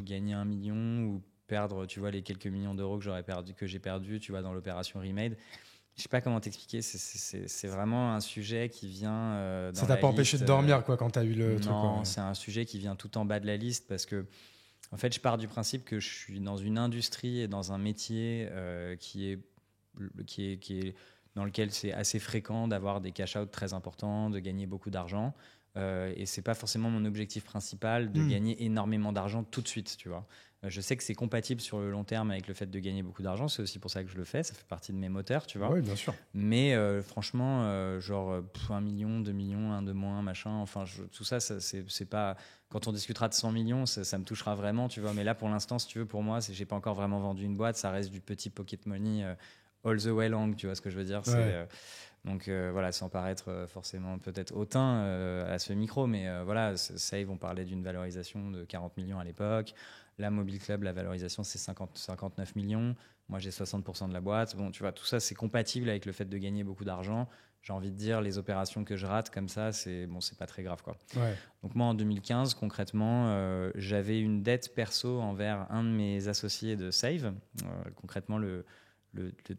Speaker 1: gagner 1 million ou perdre, tu vois, les quelques millions d'euros que j'ai perdu, tu vois, dans l'opération Remade. Je sais pas comment t'expliquer. C'est vraiment un sujet qui vient.
Speaker 2: Ça t'a pas empêché de dormir, quoi, quand t'as eu le truc.
Speaker 1: Non, c'est un sujet qui vient tout en bas de la liste parce que. En fait, je pars du principe que je suis dans une industrie et dans un métier qui est dans lequel c'est assez fréquent d'avoir des cash-out très importants, de gagner beaucoup d'argent. Et c'est pas forcément mon objectif principal de gagner énormément d'argent tout de suite, tu vois. Je sais que c'est compatible sur le long terme avec le fait de gagner beaucoup d'argent. C'est aussi pour ça que je le fais. Ça fait partie de mes moteurs, tu vois.
Speaker 2: Oui, bien sûr.
Speaker 1: Mais franchement, 1 million, 2 millions, un de moins, machin. Enfin, tout ça, c'est pas. Quand on discutera de 100 millions, ça me touchera vraiment, tu vois. Mais là, pour l'instant, si tu veux, pour moi, j'ai pas encore vraiment vendu une boîte. Ça reste du petit pocket money all the way long, tu vois ce que je veux dire.
Speaker 2: Ouais.
Speaker 1: Donc voilà, sans paraître forcément peut-être hautain à ce micro, mais voilà, Save, on parlait d'une valorisation de 40 millions à l'époque. La Mobile Club, la valorisation, c'est 59 millions. Moi, j'ai 60% de la boîte. Bon, tu vois, tout ça, c'est compatible avec le fait de gagner beaucoup d'argent. J'ai envie de dire, les opérations que je rate comme ça, c'est pas très grave, quoi.
Speaker 2: Ouais.
Speaker 1: Donc moi, en 2015, concrètement, j'avais une dette perso envers un de mes associés de Save. Concrètement, le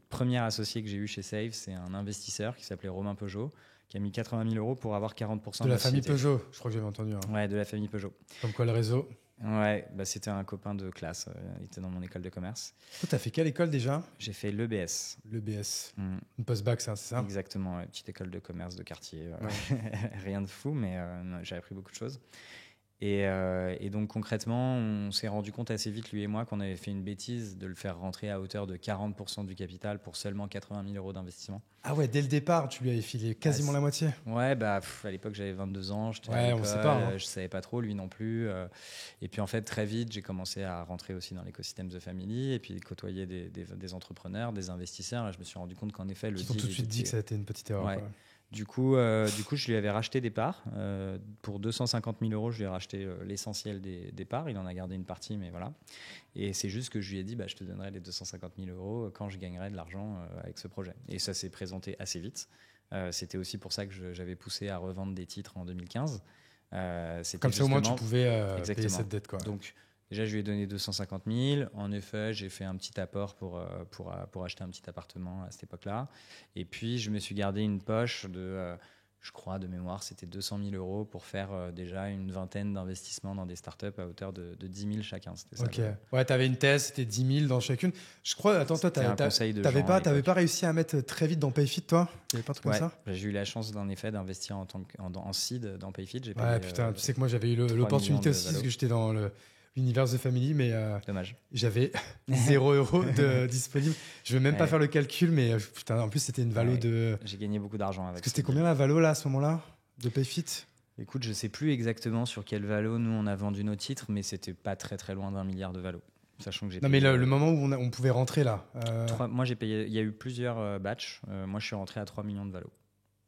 Speaker 1: premier associé que j'ai eu chez Save, c'est un investisseur qui s'appelait Romain Peugeot, qui a mis 80 000 euros pour avoir 40%
Speaker 2: de la famille
Speaker 1: société.
Speaker 2: Peugeot, je crois que j'avais entendu. Hein.
Speaker 1: Ouais, de la famille Peugeot.
Speaker 2: Comme quoi le réseau.
Speaker 1: Ouais, c'était un copain de classe. Il était dans mon école de commerce.
Speaker 2: Toi, t'as fait quelle école déjà?
Speaker 1: J'ai fait l'EBS.
Speaker 2: L'EBS. Une post-bac, c'est ça?
Speaker 1: Exactement, ouais. Petite école de commerce de quartier. Ouais. Rien de fou, mais j'ai appris beaucoup de choses. Et donc concrètement, on s'est rendu compte assez vite, lui et moi, qu'on avait fait une bêtise de le faire rentrer à hauteur de 40% du capital pour seulement 80 000 euros d'investissement.
Speaker 2: Ah ouais, dès le départ, tu lui avais filé quasiment la moitié.
Speaker 1: Ouais, à l'époque j'avais 22 ans, j'étais à l'école, je savais pas trop, lui non plus. Et puis en fait, très vite, j'ai commencé à rentrer aussi dans l'écosystème The Family et puis côtoyer des entrepreneurs, des investisseurs. Et je me suis rendu compte qu'en effet, le deal...
Speaker 2: Ils ont tout de suite dit que ça a été une petite erreur.
Speaker 1: Ouais.
Speaker 2: Quoi.
Speaker 1: Du coup, je lui avais racheté des parts. Pour 250 000 euros, je lui ai racheté l'essentiel des parts. Il en a gardé une partie, mais voilà. Et c'est juste que je lui ai dit, je te donnerai les 250 000 euros quand je gagnerai de l'argent avec ce projet. Et ça s'est présenté assez vite. C'était aussi pour ça que j'avais poussé à revendre des titres en 2015.
Speaker 2: Comme ça, au moins, tu pouvais payer cette dette. Quoi.
Speaker 1: Donc, déjà, je lui ai donné 250 000. En effet, j'ai fait un petit apport pour acheter un petit appartement à cette époque-là. Et puis, je me suis gardé une poche de, je crois, de mémoire, c'était 200 000 euros pour faire déjà une vingtaine d'investissements dans des startups à hauteur de 10 000 chacun. C'était ça.
Speaker 2: Ok. Ouais, tu avais une thèse, c'était 10 000 dans chacune. Je crois, attends, toi, t'avais pas réussi à mettre très vite dans Payfit, toi? Il n'y avait pas un truc comme ça?
Speaker 1: J'ai eu la chance, en effet, d'investir en seed dans Payfit.
Speaker 2: Tu sais que moi, j'avais eu l'opportunité aussi, parce que j'étais dans l'univers The Family, mais
Speaker 1: dommage.
Speaker 2: J'avais 0 € de disponible. Je ne vais même pas faire le calcul, mais putain, en plus, c'était une valo de...
Speaker 1: J'ai gagné beaucoup d'argent avec.
Speaker 2: Parce que c'était combien la valo, là, à ce moment-là, de Payfit?
Speaker 1: Écoute, je ne sais plus exactement sur quelle valo nous, on a vendu nos titres, mais c'était pas très, très loin d'1 milliard de valo. Sachant que j'ai
Speaker 2: mais le moment où on pouvait rentrer, là...
Speaker 1: Moi, j'ai payé... Il y a eu plusieurs batchs. Moi, je suis rentré à 3 millions de valo.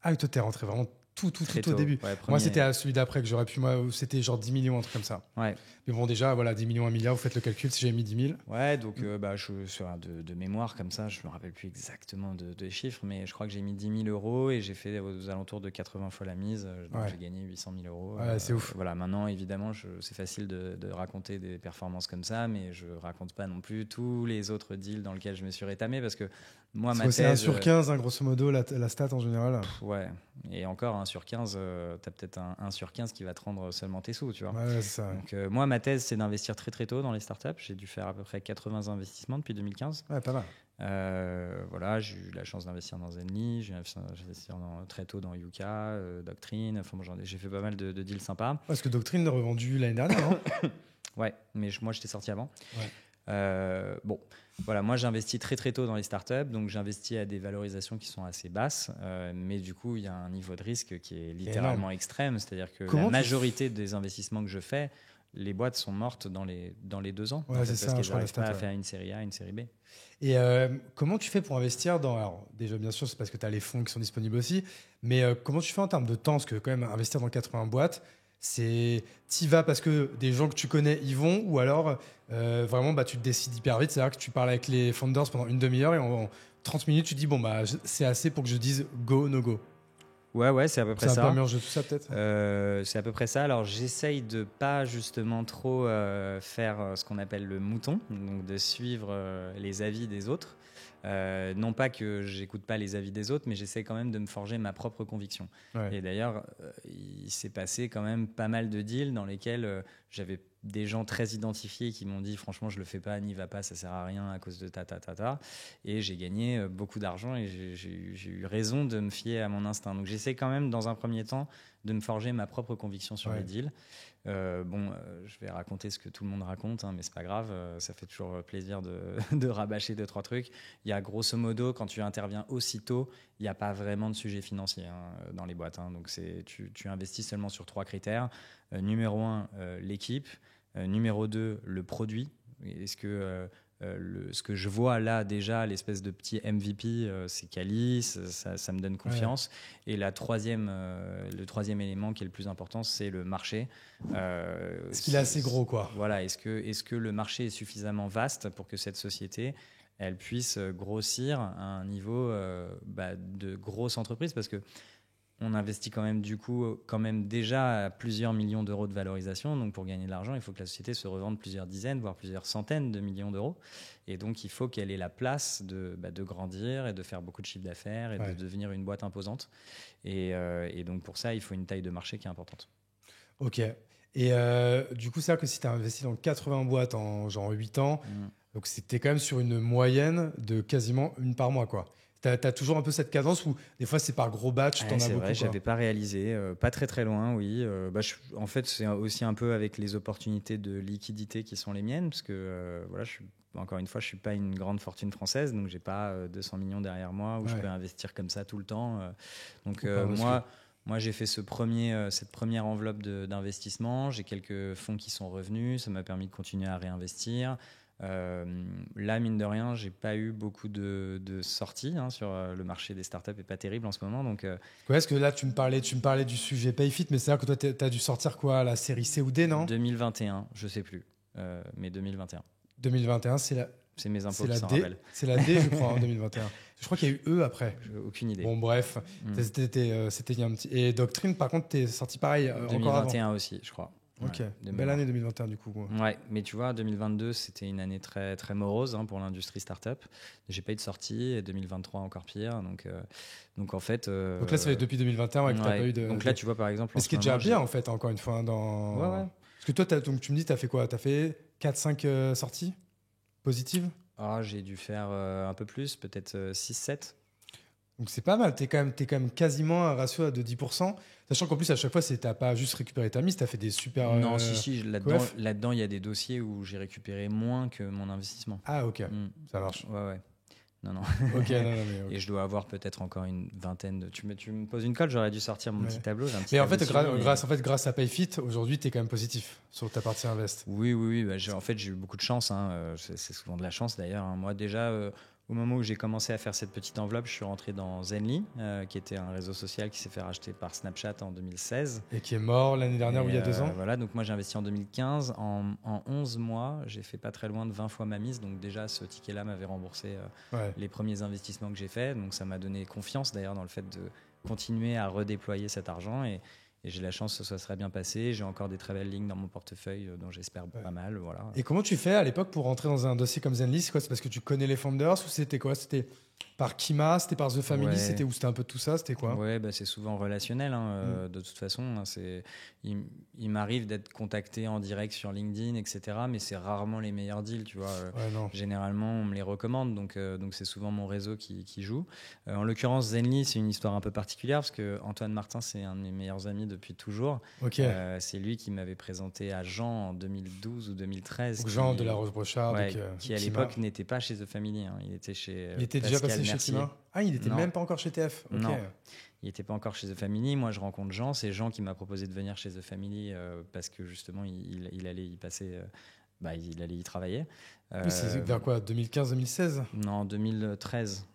Speaker 2: Ah, et toi, t'es rentré vraiment tout
Speaker 1: Très
Speaker 2: au
Speaker 1: tôt.
Speaker 2: début.
Speaker 1: Ouais,
Speaker 2: Moi, c'était à celui d'après que j'aurais pu, moi, où c'était genre 10 millions, un truc comme ça.
Speaker 1: Ouais.
Speaker 2: Mais bon, déjà, voilà, 10 millions, 1 milliard, vous faites le calcul si j'avais mis 10 000.
Speaker 1: Ouais, donc de mémoire comme ça, je me rappelle plus exactement des chiffres, mais je crois que j'ai mis 10 000 euros et j'ai fait aux alentours de 80 fois la mise, donc
Speaker 2: Ouais.
Speaker 1: j'ai gagné 800 000 euros.
Speaker 2: Ouais, c'est ouf.
Speaker 1: Voilà, maintenant évidemment, c'est facile de raconter des performances comme ça, mais je raconte pas non plus tous les autres deals dans lesquels je me suis rétamé parce que moi, ma
Speaker 2: C'est 1
Speaker 1: thèse,
Speaker 2: sur 15, hein, grosso modo, la stat en général.
Speaker 1: ouais, et encore 1 sur 15, t'as peut-être un 1 sur 15 qui va te rendre seulement tes sous, tu vois.
Speaker 2: Ouais, c'est ça.
Speaker 1: Donc, moi, ma thèse, c'est d'investir très très tôt dans les startups. J'ai dû faire à peu près 80 investissements depuis 2015.
Speaker 2: Ouais, pas mal.
Speaker 1: Voilà, j'ai eu la chance d'investir dans Zenly, j'ai investi très tôt dans Yuka, Doctrine. Enfin, j'ai fait pas mal de deals sympas.
Speaker 2: Parce que Doctrine a revendu l'année dernière, non?
Speaker 1: Ouais, mais moi, j'étais sorti avant.
Speaker 2: Ouais.
Speaker 1: Bon, voilà, moi j'investis très très tôt dans les startups, donc j'investis à des valorisations qui sont assez basses, mais du coup il y a un niveau de risque qui est littéralement extrême, c'est-à-dire que la majorité des investissements que je fais, les boîtes sont mortes dans les 2 ans,
Speaker 2: ouais,
Speaker 1: en fait,
Speaker 2: c'est
Speaker 1: parce
Speaker 2: ça,
Speaker 1: qu'elles n'arrivent pas à faire une série A, une série B.
Speaker 2: Et comment tu fais pour investir dans... Alors déjà bien sûr c'est parce que tu as les fonds qui sont disponibles aussi, mais comment tu fais en termes de temps? Parce que quand même investir dans 80 boîtes, t'y vas parce que des gens que tu connais y vont, ou alors vraiment tu te décides hyper vite, c'est-à-dire que tu parles avec les founders pendant une demi-heure et en 30 minutes tu dis bon c'est assez pour que je dise go, no go.
Speaker 1: Ouais, c'est à peu près ça.
Speaker 2: C'est un peu un mélange de tout ça peut-être.
Speaker 1: C'est à peu près ça. Alors j'essaye de pas justement trop faire ce qu'on appelle le mouton, donc de suivre les avis des autres. Non pas que j'écoute pas les avis des autres, mais j'essaie quand même de me forger ma propre conviction. Ouais. Et d'ailleurs, il s'est passé quand même pas mal de deals dans lesquels j'avais des gens très identifiés qui m'ont dit franchement je le fais pas, n'y va pas, ça sert à rien à cause de ta. Et j'ai gagné beaucoup d'argent et j'ai eu raison de me fier à mon instinct. Donc j'essaie quand même dans un premier temps de me forger ma propre conviction sur les deals. Je vais raconter ce que tout le monde raconte, hein, mais c'est pas grave, ça fait toujours plaisir de rabâcher 2-3 trucs. Il y a grosso modo, quand tu interviens aussitôt, il n'y a pas vraiment de sujet financier dans les boîtes. Donc tu investis seulement sur 3 critères. Numéro 1, l'équipe. Numéro 2, le produit. Est-ce que ce que je vois là déjà, l'espèce de petit MVP, c'est quali, ça me donne confiance. Ouais. Et le troisième élément qui est le plus important, c'est le marché.
Speaker 2: Est-ce qu'il est assez gros, quoi?
Speaker 1: Voilà, est-ce que le marché est suffisamment vaste pour que cette société elle puisse grossir à un niveau de grosse entreprise? Parce que on investit quand même déjà à plusieurs millions d'euros de valorisation. Donc, pour gagner de l'argent, il faut que la société se revende plusieurs dizaines, voire plusieurs centaines de millions d'euros. Et donc, il faut qu'elle ait la place de grandir et de faire beaucoup de chiffre d'affaires et de devenir une boîte imposante. Et donc, pour ça, il faut une taille de marché qui est importante.
Speaker 2: Ok. Et du coup, c'est vrai que si tu as investi dans 80 boîtes en genre 8 ans, donc c'était quand même sur une moyenne de quasiment une par mois, quoi. T'as toujours un peu cette cadence où des fois c'est par gros batch, t'en as beaucoup.
Speaker 1: C'est vrai, j'avais pas réalisé, pas très loin, oui. En fait, c'est aussi un peu avec les opportunités de liquidité qui sont les miennes, parce que encore une fois, je suis pas une grande fortune française, donc j'ai pas 200 millions derrière moi où je peux investir comme ça tout le temps. Donc moi, j'ai fait cette première enveloppe d'investissement. J'ai quelques fonds qui sont revenus, ça m'a permis de continuer à réinvestir. Là, mine de rien, j'ai pas eu beaucoup de sorties sur le marché des startups, est pas terrible en ce moment. Donc,
Speaker 2: est-ce que là, tu me parlais du sujet PayFit, mais c'est-à-dire que toi, tu as dû sortir quoi, la série C ou D, non?
Speaker 1: 2021, je sais plus, mais 2021.
Speaker 2: 2021,
Speaker 1: c'est mes impôts qui s'en rappellent.
Speaker 2: C'est la D, je crois, en 2021. Je crois qu'il y a eu E après.
Speaker 1: J'ai aucune idée.
Speaker 2: Bon, bref, c'était il y a un petit. Et Doctrine, par contre, t'es sorti pareil.
Speaker 1: 2021
Speaker 2: encore avant.
Speaker 1: aussi, je crois.
Speaker 2: Ok, belle année 2021 du coup.
Speaker 1: Ouais, mais tu vois, 2022, c'était une année très, très morose pour l'industrie startup. J'ai pas eu de sortie, et 2023 encore pire. Donc en fait.
Speaker 2: Donc là, ça fait depuis 2021 que t'as pas eu de.
Speaker 1: Donc là, tu vois, par exemple.
Speaker 2: Ce qui est déjà bien, en fait, encore une fois.
Speaker 1: Ouais.
Speaker 2: Parce que toi, donc, tu me dis, t'as fait quoi? T'as fait 4-5 sorties positives?
Speaker 1: J'ai dû faire un peu plus, peut-être 6-7.
Speaker 2: Donc c'est pas mal, t'es quand même quasiment un ratio de 10%, sachant qu'en plus à chaque fois t'as pas juste récupéré ta mise, t'as fait des super...
Speaker 1: Non, si, là-dedans il y a des dossiers où j'ai récupéré moins que mon investissement.
Speaker 2: Ah ok, ça marche.
Speaker 1: Ouais. Non.
Speaker 2: Ok, non, mais
Speaker 1: Et je dois avoir peut-être encore une vingtaine de... Tu me poses une colle, j'aurais dû sortir mon petit tableau.
Speaker 2: Mais en fait, grâce à PayFit, aujourd'hui t'es quand même positif sur ta partie invest.
Speaker 1: Oui. En fait j'ai eu beaucoup de chance, c'est souvent de la chance d'ailleurs. Moi déjà... au moment où j'ai commencé à faire cette petite enveloppe, je suis rentré dans Zenly, qui était un réseau social qui s'est fait racheter par Snapchat en 2016.
Speaker 2: Et qui est mort l'année dernière ou il y a 2 ans.
Speaker 1: Voilà, donc moi j'ai investi en 2015. En 11 mois, j'ai fait pas très loin de 20 fois ma mise. Donc déjà, ce ticket-là m'avait remboursé les premiers investissements que j'ai faits. Donc ça m'a donné confiance d'ailleurs dans le fait de continuer à redéployer cet argent. Et j'ai la chance que ça serait bien passé. J'ai encore des très belles lignes dans mon portefeuille, dont j'espère pas mal. Voilà.
Speaker 2: Et comment tu fais à l'époque pour rentrer dans un dossier comme Zenly? C'est quoi? C'est parce que tu connais les founders ou c'était quoi? C'était par Kima, c'était par The Family, c'était un peu tout ça? C'était quoi?
Speaker 1: Ouais, bah, c'est souvent relationnel. De toute façon, il m'arrive d'être contacté en direct sur LinkedIn, etc. Mais c'est rarement les meilleurs deals, tu vois. Généralement, on me les recommande, donc c'est souvent mon réseau qui joue. En l'occurrence, Zenly, c'est une histoire un peu particulière parce que Antoine Martin, c'est un de mes meilleurs amis depuis toujours. C'est lui qui m'avait présenté à Jean en 2012 ou 2013.
Speaker 2: Donc Jean de la Rose-Brochard,
Speaker 1: qui à l'époque n'était pas chez The Family. Il était chez.
Speaker 2: Il était déjà passé chez Kima. Ah, il n'était même pas encore chez TF.
Speaker 1: Non, il n'était pas encore chez The Family. Moi, je rencontre Jean. C'est Jean qui m'a proposé de venir chez The Family parce que justement, il allait y passer. Il allait y travailler.
Speaker 2: C'est vers quoi, 2015-2016?
Speaker 1: Non, 2013.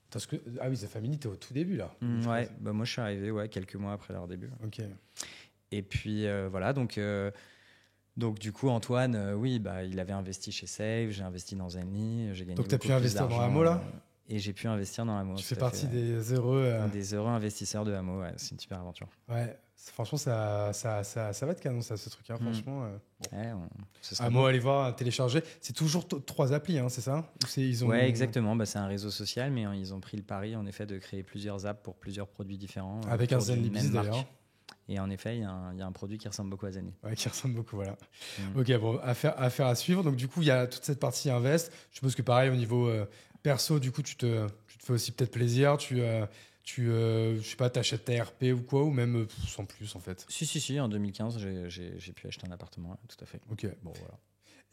Speaker 2: Parce que, oui, The Family, t'es au tout début, là.
Speaker 1: Moi, je suis arrivé quelques mois après leur début. Et puis, voilà, donc du coup, Antoine, il avait investi chez Save, j'ai investi dans Zenly, j'ai gagné beaucoup plus d'argent.
Speaker 2: Donc, tu as pu investir dans Amo, là?
Speaker 1: Et j'ai pu investir dans Amo.
Speaker 2: Tu fais partie des heureux...
Speaker 1: Des heureux investisseurs de Amo, c'est une super aventure.
Speaker 2: Ouais, franchement, ça va être canon, ça, ce truc, franchement. Amo,
Speaker 1: bon.
Speaker 2: allez voir, télécharger. C'est toujours 3 applis, c'est ça?
Speaker 1: Exactement. C'est un réseau social, mais ils ont pris le pari, en effet, de créer plusieurs apps pour plusieurs produits différents.
Speaker 2: Avec un Zenlybis, d'ailleurs.
Speaker 1: Et en effet, il y a un produit qui ressemble beaucoup à Zenly.
Speaker 2: Ouais, qui ressemble beaucoup, voilà. Ok, bon, affaire à suivre. Donc, du coup, il y a toute cette partie invest. Je suppose que pareil, au niveau perso, du coup, tu te fais aussi peut-être plaisir. Je sais pas, t'achètes ta RP ou quoi, ou même sans plus, en fait.
Speaker 1: Si, en 2015, j'ai pu acheter un appartement, tout à fait.
Speaker 2: Ok.
Speaker 1: Bon, voilà.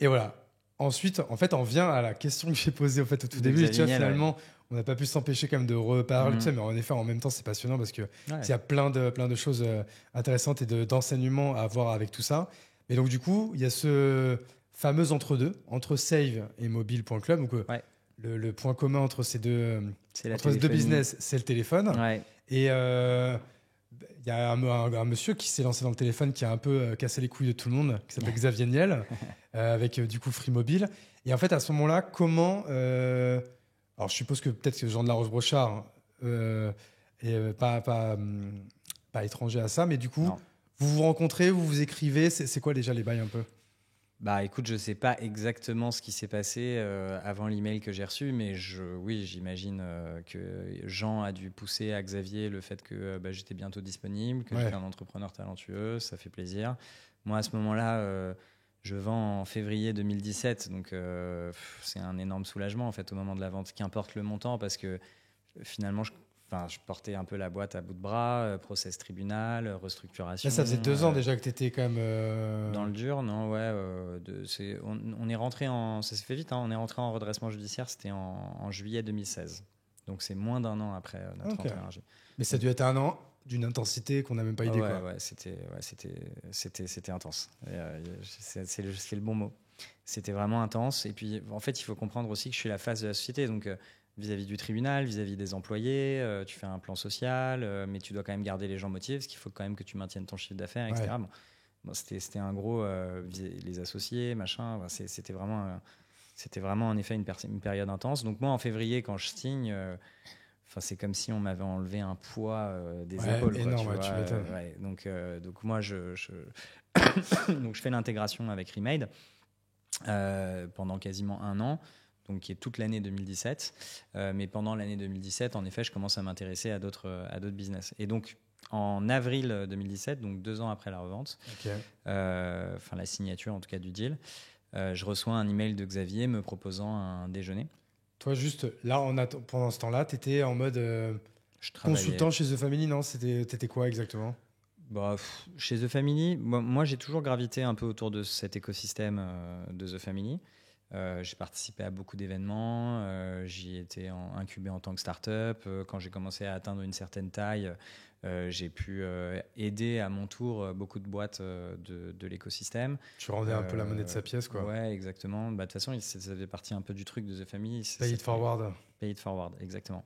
Speaker 2: Et voilà. Ensuite, en fait, on vient à la question que j'ai posée au tout début. Et tu vois, finalement, on n'a pas pu s'empêcher quand même de reparler de ça, mais en effet, en même temps, c'est passionnant parce que il y a plein de choses intéressantes et d'enseignements à avoir avec tout ça. Et donc, du coup, il y a ce fameux entre-deux, entre Save et Mobile.club. Donc, le point commun entre ces deux business, c'est le téléphone. Et il y a un monsieur qui s'est lancé dans le téléphone qui a un peu cassé les couilles de tout le monde, qui s'appelle Xavier Niel, avec du coup Free Mobile. Et en fait, à ce moment-là, comment... alors, je suppose que peut-être que Jean de la Rose-Brochard est pas étranger à ça, mais du coup, vous vous rencontrez, vous vous écrivez. C'est quoi déjà les bails un peu?
Speaker 1: Écoute, je sais pas exactement ce qui s'est passé avant l'email que j'ai reçu, mais j'imagine que Jean a dû pousser à Xavier le fait que j'étais bientôt disponible, que j'étais un entrepreneur talentueux, ça fait plaisir. Moi, à ce moment-là, je vends en février 2017, donc c'est un énorme soulagement en fait au moment de la vente, qu'importe le montant, parce que finalement, je portais un peu la boîte à bout de bras, process tribunal, restructuration.
Speaker 2: Là, ça faisait 2 ans déjà que tu étais quand même...
Speaker 1: Dans le dur, non, on est rentré ça s'est fait vite, on est rentré en redressement judiciaire, c'était en juillet 2016. Donc c'est moins d'1 an après notre entrée en RJ.
Speaker 2: Mais ça a dû être 1 an d'une intensité qu'on n'a même pas idée.
Speaker 1: C'était intense. C'est le bon mot. C'était vraiment intense. Et puis, en fait, il faut comprendre aussi que je suis la face de la société. Donc, vis-à-vis du tribunal, vis-à-vis des employés, tu fais un plan social, mais tu dois quand même garder les gens motivés parce qu'il faut quand même que tu maintiennes ton chiffre d'affaires, etc. Bon, c'était un gros... les associés, machin. C'était vraiment, en effet, une période intense. Donc, moi, en février, quand je signe... c'est comme si on m'avait enlevé un poids des épaules.
Speaker 2: Énorme, tu m'étonnes.
Speaker 1: Donc moi, donc je fais l'intégration avec Remade pendant quasiment 1 an, donc qui est toute l'année 2017. Mais pendant l'année 2017, en effet, je commence à m'intéresser à d'autres business. Et donc, en avril 2017, donc 2 ans après la revente, la signature en tout cas du deal, je reçois un email de Xavier me proposant un déjeuner.
Speaker 2: Toi, juste là, pendant ce temps-là, tu étais en mode consultant chez The Family, non? T'étais quoi exactement?
Speaker 1: Chez The Family, moi j'ai toujours gravité un peu autour de cet écosystème de The Family. J'ai participé à beaucoup d'événements. J'y ai été incubé en tant que start-up. Quand j'ai commencé à atteindre une certaine taille, j'ai pu aider à mon tour beaucoup de boîtes de l'écosystème.
Speaker 2: Tu rendais un peu la monnaie de sa pièce, quoi.
Speaker 1: Ouais, exactement. Bah, de toute façon, ça faisait partie un peu du truc de The Family.
Speaker 2: Pay it forward.
Speaker 1: Pay it forward, exactement.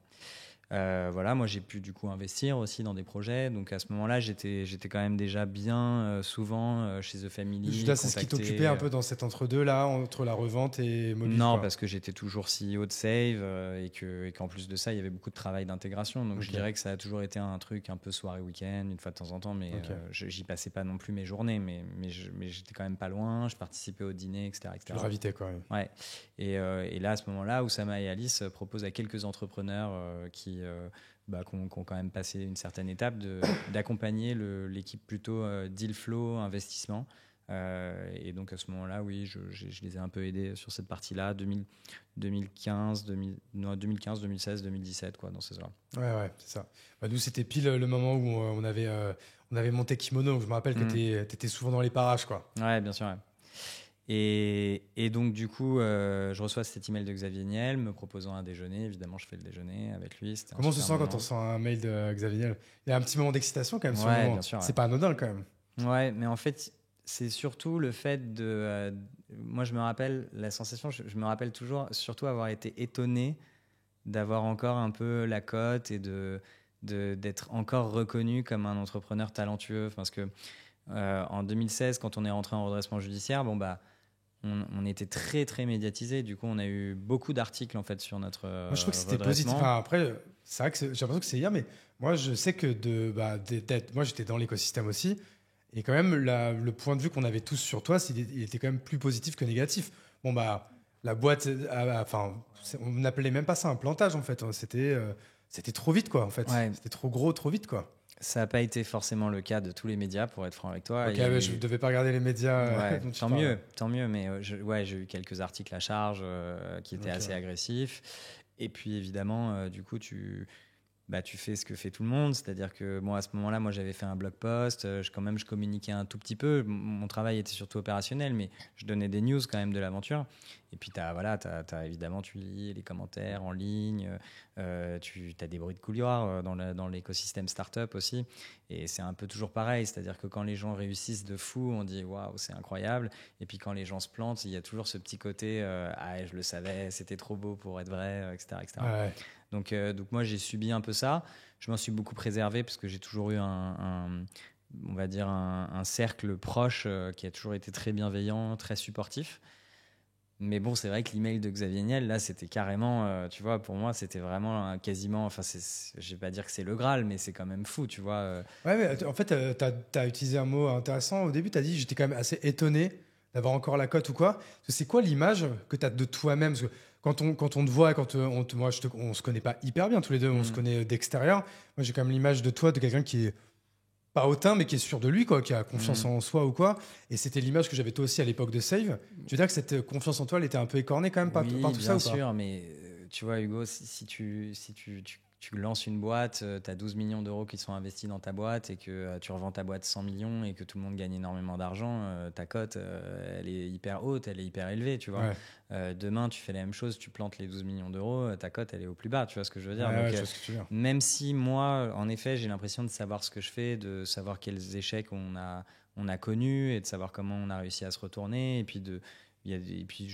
Speaker 1: Voilà, moi j'ai pu du coup investir aussi dans des projets. Donc à ce moment-là, j'étais quand même déjà bien souvent chez The Family.
Speaker 2: Là, c'est ce qui t'occupait un peu dans cet entre-deux là, entre la revente et mobile.
Speaker 1: Non,
Speaker 2: quoi.
Speaker 1: parce que j'étais toujours CEO de Save et qu'en plus de ça, il y avait beaucoup de travail d'intégration. Donc je dirais que ça a toujours été un truc un peu soirée week-end, une fois de temps en temps, mais j'y passais pas non plus mes journées, mais j'étais quand même pas loin. Je participais au dîner, etc.
Speaker 2: Tu le ravitais quand même.
Speaker 1: Ouais. Et là, à ce moment-là, Oussama et Alice proposent à quelques entrepreneurs qui ont quand même passé une certaine étape d'accompagner l'équipe plutôt deal flow, investissement. Et donc à ce moment-là, oui, je les ai un peu aidés sur cette partie-là, 2015, 2016, 2017, quoi, dans ces heures.
Speaker 2: Ouais, c'est ça. Nous, c'était pile le moment où on avait monté Kimono. Je me rappelle que tu étais souvent dans les parages, quoi.
Speaker 1: Ouais, bien sûr. Ouais. Et donc, du coup, je reçois cet email de Xavier Niel me proposant un déjeuner. Évidemment, je fais le déjeuner avec lui.
Speaker 2: Comment on se sent quand on sent un mail de Xavier Niel? Il y a un petit moment d'excitation quand même.
Speaker 1: Ouais, bien sûr.
Speaker 2: C'est pas anodin quand même.
Speaker 1: Ouais, mais en fait, c'est surtout le fait de... moi, je me rappelle la sensation, je me rappelle toujours, surtout avoir été étonné d'avoir encore un peu la cote et d'être encore reconnu comme un entrepreneur talentueux. Parce que en 2016, quand on est rentré en redressement judiciaire, on était très très médiatisé. Du coup, on a eu beaucoup d'articles en fait sur notre
Speaker 2: moi, je trouve que c'était positif. Enfin, après, c'est vrai que j'ai l'impression que c'est hier, mais moi, je sais que moi, j'étais dans l'écosystème aussi. Et quand même, le point de vue qu'on avait tous sur toi, il était quand même plus positif que négatif. Bon, la boîte, on n'appelait même pas ça un plantage, en fait. C'était trop vite, quoi, en fait. Ouais. C'était trop gros, trop vite, quoi.
Speaker 1: Ça n'a pas été forcément le cas de tous les médias, pour être franc avec toi.
Speaker 2: Ok, je ne devais pas regarder les médias.
Speaker 1: Tant mieux. Mais j'ai eu quelques articles à charge qui étaient assez agressifs. Et puis, évidemment, du coup, tu fais ce que fait tout le monde. C'est-à-dire que à ce moment-là, moi, j'avais fait un blog post. Je communiquais un tout petit peu. Mon travail était surtout opérationnel, mais je donnais des news quand même de l'aventure. Et puis, évidemment, tu lis les commentaires en ligne. Tu as des bruits de couloir dans l'écosystème startup aussi. Et c'est un peu toujours pareil. C'est-à-dire que quand les gens réussissent de fou, on dit « Waouh, c'est incroyable ». Et puis, quand les gens se plantent, il y a toujours ce petit côté « Ah, je le savais, c'était trop beau pour être vrai », etc.
Speaker 2: Ouais.
Speaker 1: Donc moi, j'ai subi un peu ça. Je m'en suis beaucoup préservé parce que j'ai toujours eu un cercle proche qui a toujours été très bienveillant, très supportif. Mais bon, c'est vrai que l'email de Xavier Niel, là, c'était carrément, tu vois, pour moi, c'était vraiment quasiment, je vais pas dire que c'est le Graal, mais c'est quand même fou, tu vois.
Speaker 2: Ouais, mais en fait, tu as utilisé un mot intéressant. Au début, tu as dit, j'étais quand même assez étonné d'avoir encore la cote ou quoi. C'est quoi l'image que tu as de toi-même? Parce que quand on te voit, on se connaît pas hyper bien tous les deux, on se connaît d'extérieur. Moi, j'ai quand même l'image de toi, de quelqu'un qui est pas hautain, mais qui est sûr de lui, quoi, qui a confiance en soi ou quoi. Et c'était l'image que j'avais toi aussi à l'époque de Save. Tu veux dire que cette confiance en toi, elle était un peu écornée quand même par tout ça ou pas?
Speaker 1: Bien sûr, mais tu vois, Hugo, si tu lances une boîte, tu as 12 millions d'euros qui sont investis dans ta boîte et que tu revends ta boîte 100 millions et que tout le monde gagne énormément d'argent, ta cote, elle est hyper haute, elle est hyper élevée, tu vois. Ouais. Demain, tu fais la même chose, tu plantes les 12 millions d'euros, ta cote, elle est au plus bas, tu vois ce que je veux dire.
Speaker 2: Donc, je vois ce que tu veux dire.
Speaker 1: Même si moi, en effet, j'ai l'impression de savoir ce que je fais, de savoir quels échecs on a connus et de savoir comment on a réussi à se retourner et puis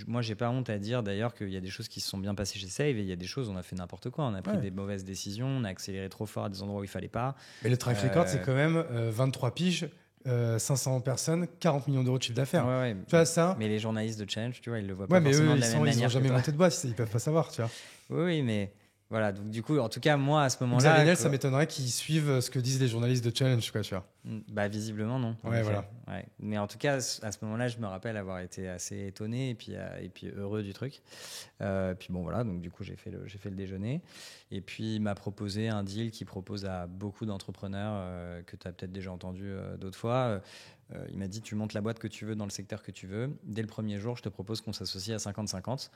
Speaker 1: moi, j'ai pas honte à dire d'ailleurs qu'il y a des choses qui se sont bien passées chez Save et il y a des choses où on a fait n'importe quoi. On a pris des mauvaises décisions, on a accéléré trop fort à des endroits où il fallait pas.
Speaker 2: Mais le track record, c'est quand même 23 piges, 500 personnes, 40 millions d'euros de chiffre d'affaires.
Speaker 1: Ouais.
Speaker 2: Tu vois ça?
Speaker 1: Mais les journalistes de Challenge, tu vois, ils le voient pas forcément de la même manière.
Speaker 2: Ils n'ont jamais monté de boîte, ils peuvent pas savoir, tu vois.
Speaker 1: Oui, mais voilà. Donc du coup, en tout cas, moi à ce moment-là,
Speaker 2: Xavier Niel, ça m'étonnerait qu'ils suivent ce que disent les journalistes de Challenge, quoi, tu vois.
Speaker 1: Visiblement non.
Speaker 2: Ouais, voilà.
Speaker 1: Ouais. Mais en tout cas, à ce moment-là, je me rappelle avoir été assez étonné et puis heureux du truc. Puis bon, voilà. Donc du coup, j'ai fait le déjeuner. Et puis il m'a proposé un deal qui propose à beaucoup d'entrepreneurs que tu as peut-être déjà entendu d'autres fois. Il m'a dit, tu montes la boîte que tu veux dans le secteur que tu veux. Dès le premier jour, je te propose qu'on s'associe à 50-50.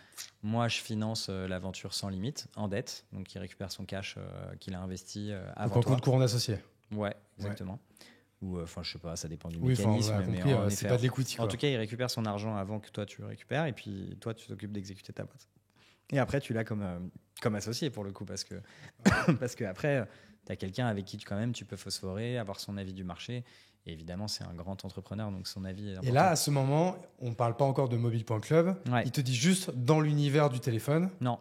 Speaker 1: Moi, je finance l'aventure sans limite, en dette. Donc, il récupère son cash qu'il a investi avant toi.
Speaker 2: Donc, en compte courant d'associé.
Speaker 1: Ouais, exactement. ou enfin, je sais pas, ça dépend du
Speaker 2: Oui,
Speaker 1: mécanisme.
Speaker 2: on a
Speaker 1: Mais
Speaker 2: compris,
Speaker 1: en
Speaker 2: c'est
Speaker 1: effet,
Speaker 2: pas de l'equity.
Speaker 1: en tout cas, il récupère son argent avant que toi, tu le récupères. Et puis, toi, tu t'occupes d'exécuter ta boîte. Et après, tu l'as comme associé, pour le coup, parce que, parce que après, tu as quelqu'un avec qui, quand même, tu peux phosphorer, avoir son avis du marché. Et évidemment, c'est un grand entrepreneur, donc son avis est important.
Speaker 2: Et là, à ce moment, on ne parle pas encore de mobile.club.
Speaker 1: Ouais.
Speaker 2: Il te dit juste dans l'univers du téléphone.
Speaker 1: Non.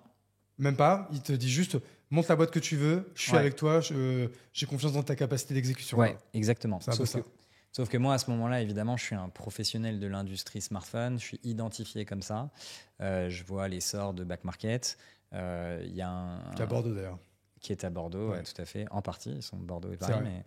Speaker 2: Même pas. Il te dit juste monte la boîte que tu veux, je suis
Speaker 1: Ouais.
Speaker 2: avec toi, j'ai confiance dans ta capacité d'exécution.
Speaker 1: Ouais, exactement.
Speaker 2: C'est un peu ça.
Speaker 1: Sauf que moi, à ce moment-là, évidemment, je suis un professionnel de l'industrie smartphone. Je suis identifié comme ça. Je vois l'essor de Back Market. Il y a
Speaker 2: Qui est à Bordeaux d'ailleurs.
Speaker 1: Qui est à Bordeaux,
Speaker 2: Ouais.
Speaker 1: Ouais, tout à fait, en partie. Ils sont de Bordeaux et
Speaker 2: C'est
Speaker 1: Paris.
Speaker 2: vrai.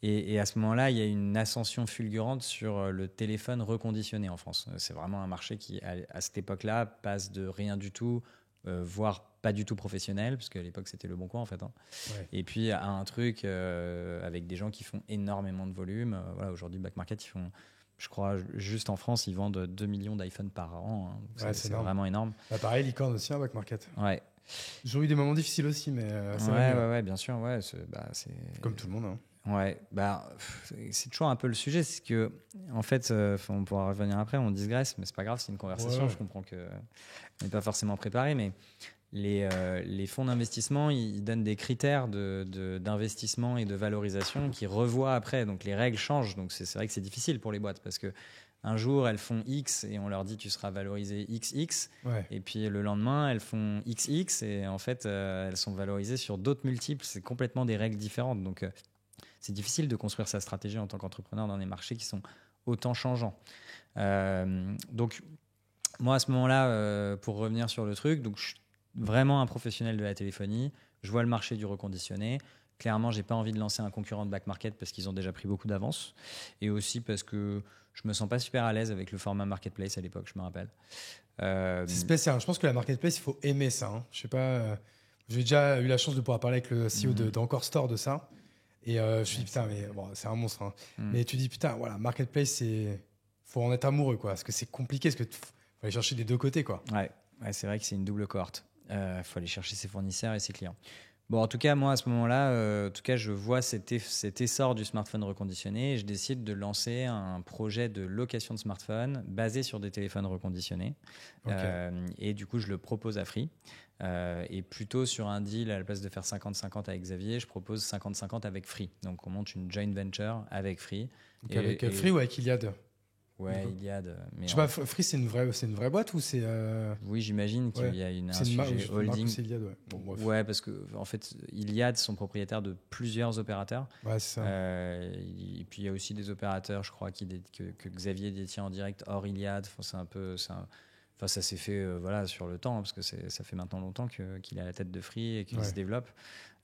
Speaker 1: Et à ce moment-là, il y a une ascension fulgurante sur le téléphone reconditionné en France. C'est vraiment un marché qui, à cette époque-là, passe de rien du tout, voire pas du tout professionnel, parce qu'à l'époque, c'était Le Bon Coin, en fait.
Speaker 2: Ouais.
Speaker 1: Et puis, à un truc avec des gens qui font énormément de volume. Voilà, aujourd'hui, Back Market, ils font... Je crois, juste en France, ils vendent 2 millions d'iPhone par an. Donc
Speaker 2: Ouais,
Speaker 1: c'est
Speaker 2: énorme.
Speaker 1: vraiment énorme.
Speaker 2: Bah, pareil, Licorne aussi, Back Market.
Speaker 1: Ouais.
Speaker 2: J'ai eu des moments difficiles aussi, mais ça va mieux.
Speaker 1: Ouais, bien sûr. Ouais, c'est...
Speaker 2: Comme tout le monde. Hein.
Speaker 1: Ouais, c'est toujours un peu le sujet, c'est que, en fait, on pourra revenir après, on digresse, mais c'est pas grave, c'est une conversation.
Speaker 2: Ouais.
Speaker 1: Je comprends qu'on n'est pas forcément préparé, mais les fonds d'investissement, ils donnent des critères d'investissement et de valorisation qui revoient après. Donc les règles changent. Donc c'est vrai que c'est difficile pour les boîtes parce que un jour elles font X et on leur dit tu seras valorisé XX.
Speaker 2: Ouais.
Speaker 1: Et puis le lendemain elles font XX et en fait elles sont valorisées sur d'autres multiples. C'est complètement des règles différentes. Donc c'est difficile de construire sa stratégie en tant qu'entrepreneur dans des marchés qui sont autant changeants. Donc moi à ce moment-là, pour revenir sur le truc, donc je suis vraiment un professionnel de la téléphonie. Je vois le marché du reconditionné. Clairement, j'ai pas envie de lancer un concurrent de Back Market parce qu'ils ont déjà pris beaucoup d'avance. Et aussi parce que je me sens pas super à l'aise avec le format marketplace à l'époque, je me rappelle.
Speaker 2: C'est spécial. Je pense que la marketplace, il faut aimer ça. Hein. Je sais pas. J'ai déjà eu la chance de pouvoir parler avec le CEO d'Encore Store de ça. Et je me suis dit, putain, mais bon, c'est un monstre. Hein. Mais tu dis, putain, voilà, marketplace, faut en être amoureux, quoi. Parce que c'est compliqué, parce qu'il faut aller chercher des deux côtés, quoi.
Speaker 1: Ouais, c'est vrai que c'est une double cohorte. Faut aller chercher ses fournisseurs et ses clients. Bon, en tout cas, moi, à ce moment-là, je vois cet essor du smartphone reconditionné et je décide de lancer un projet de location de smartphone basé sur des téléphones reconditionnés.
Speaker 2: Okay.
Speaker 1: Et du coup, je le propose à Free. Et plutôt sur un deal, à la place de faire 50-50 avec Xavier, je propose 50-50 avec Free. Donc, on monte une joint venture avec Free.
Speaker 2: Donc avec Free ou avec Iliad?
Speaker 1: Ouais, Iliad. Mais
Speaker 2: je sais pas, Free, c'est une vraie boîte ou c'est.
Speaker 1: Oui, j'imagine qu'il y a un sujet holding.
Speaker 2: C'est Iliad, ouais. Bon, bref.
Speaker 1: Ouais, parce que en fait, Iliad sont propriétaires de plusieurs opérateurs.
Speaker 2: Ouais, c'est ça.
Speaker 1: Et puis il y a aussi des opérateurs, je crois, que Xavier détient en direct hors Iliad. Enfin, c'est un peu. Enfin, ça s'est fait voilà, sur le temps, parce que ça fait maintenant longtemps qu'il est à la tête de Free et qu'il se développe.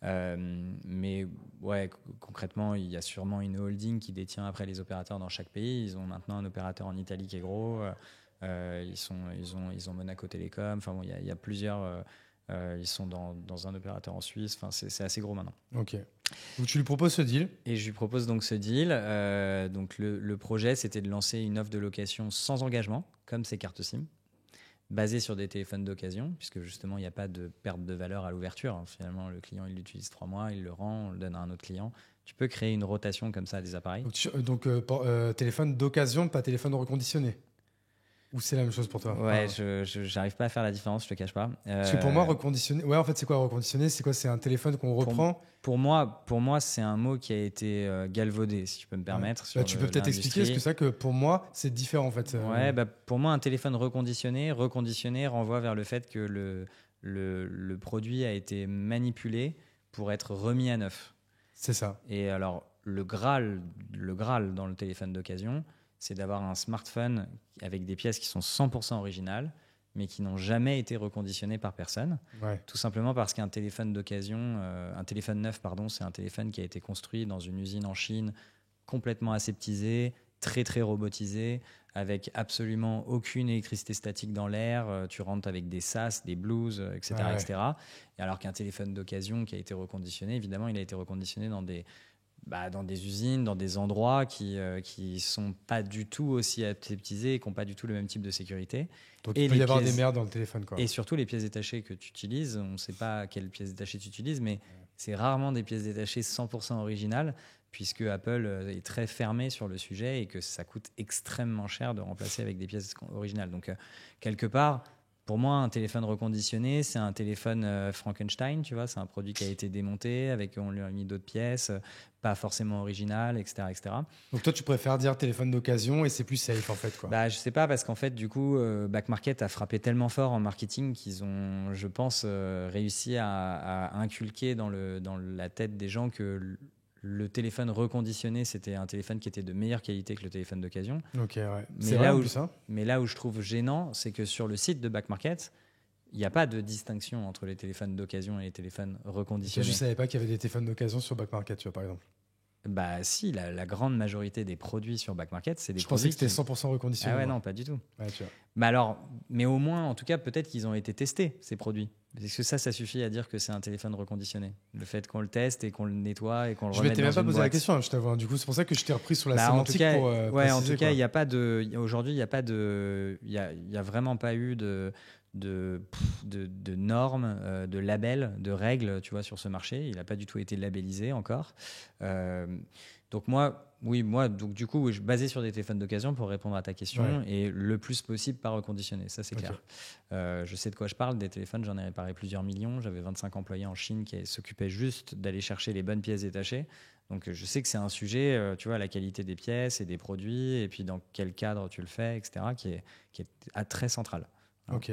Speaker 1: Mais ouais, concrètement, il y a sûrement une holding qui détient après les opérateurs dans chaque pays. Ils ont maintenant un opérateur en Italie qui est gros. Ils ont Monaco Télécom. Enfin bon, il y a plusieurs. Ils sont dans un opérateur en Suisse. Enfin, c'est assez gros maintenant.
Speaker 2: Ok. Donc tu lui proposes ce deal.
Speaker 1: Et je lui propose donc ce deal. Donc le projet, c'était de lancer une offre de location sans engagement, comme ces cartes SIM, basé sur des téléphones d'occasion, puisque justement, il n'y a pas de perte de valeur à l'ouverture. Finalement, le client, il l'utilise 3 mois, il le rend, on le donne à un autre client. Tu peux créer une rotation comme ça des appareils.
Speaker 2: Donc téléphone d'occasion, pas téléphone reconditionné. Ou c'est la même chose pour toi?
Speaker 1: Ouais, je n'arrive pas à faire la différence, je te cache pas.
Speaker 2: Parce que pour moi, reconditionné... Ouais, en fait, c'est quoi reconditionné? C'est quoi? C'est un téléphone qu'on reprend?
Speaker 1: Pour moi, c'est un mot qui a été galvaudé, si je peux me permettre.
Speaker 2: Bah, tu peux peut-être expliquer, parce que c'est ça que pour moi, c'est différent en fait.
Speaker 1: Ouais, pour moi, un téléphone reconditionné renvoie vers le fait que le produit a été manipulé pour être remis à neuf.
Speaker 2: C'est ça.
Speaker 1: Et alors, le Graal dans le téléphone d'occasion, c'est d'avoir un smartphone avec des pièces qui sont 100% originales, mais qui n'ont jamais été reconditionnées par personne.
Speaker 2: Ouais.
Speaker 1: Tout simplement parce qu'un téléphone d'occasion, un téléphone neuf, c'est un téléphone qui a été construit dans une usine en Chine, complètement aseptisé, très très robotisé, avec absolument aucune électricité statique dans l'air. Tu rentres avec des sas, des blues, etc.
Speaker 2: Ouais.
Speaker 1: etc. Et alors qu'un téléphone d'occasion qui a été reconditionné, évidemment, il a été reconditionné dans des usines, dans des endroits qui sont pas du tout aussi aseptisés et qui n'ont pas du tout le même type de sécurité.
Speaker 2: Donc il peut y avoir des merdes dans le téléphone, quoi.
Speaker 1: Et surtout les pièces détachées que tu utilises, on ne sait pas quelles pièces détachées tu utilises, mais c'est rarement des pièces détachées 100% originales. puisque Apple est très fermé sur le sujet et que ça coûte extrêmement cher de remplacer avec des pièces originales. Donc, quelque part, pour moi, un téléphone reconditionné, c'est un téléphone Frankenstein, tu vois, c'est un produit qui a été démonté, on lui a mis d'autres pièces, pas forcément originales, etc., etc.
Speaker 2: Donc toi, tu préfères dire téléphone d'occasion et c'est plus safe en fait, quoi.
Speaker 1: Bah, je sais pas, parce qu'en fait, du coup, Back Market a frappé tellement fort en marketing qu'ils ont, je pense, réussi à inculquer dans la tête des gens que le téléphone reconditionné, c'était un téléphone qui était de meilleure qualité que le téléphone d'occasion.
Speaker 2: Ok, ouais.
Speaker 1: Mais là où je trouve gênant, c'est que sur le site de Back Market, il n'y a pas de distinction entre les téléphones d'occasion et les téléphones reconditionnés.
Speaker 2: Je ne savais pas qu'il y avait des téléphones d'occasion sur Back Market, tu vois, par exemple.
Speaker 1: Bah si, la grande majorité des produits sur Back Market, c'est des
Speaker 2: Je
Speaker 1: produits
Speaker 2: pensais que c'était 100% reconditionné.
Speaker 1: Ah ouais, non, pas du tout.
Speaker 2: Ouais, tu vois.
Speaker 1: Bah alors, mais au moins, en tout cas, peut-être qu'ils ont été testés, ces produits. Parce que ça suffit à dire que c'est un téléphone reconditionné. Le fait qu'on le teste et qu'on le nettoie et qu'on le remette dans une boîte. Je
Speaker 2: m'étais même pas posé la question, je t'avoue. Du coup, c'est pour ça que je t'ai repris sur la sémantique pour
Speaker 1: ouais, en tout cas, il y a pas de. Aujourd'hui, il y a pas de. Il y a vraiment pas eu de normes, de labels, de règles, tu vois, sur ce marché. Il n'a pas du tout été labellisé encore. Donc donc du coup, je basé sur des téléphones d'occasion pour répondre à ta question et le plus possible pas reconditionné, ça c'est clair. Je sais de quoi je parle, des téléphones, j'en ai réparé plusieurs millions. J'avais 25 employés en Chine qui s'occupaient juste d'aller chercher les bonnes pièces détachées. Donc je sais que c'est un sujet, tu vois, la qualité des pièces et des produits et puis dans quel cadre tu le fais, etc., qui est très central.
Speaker 2: Ok.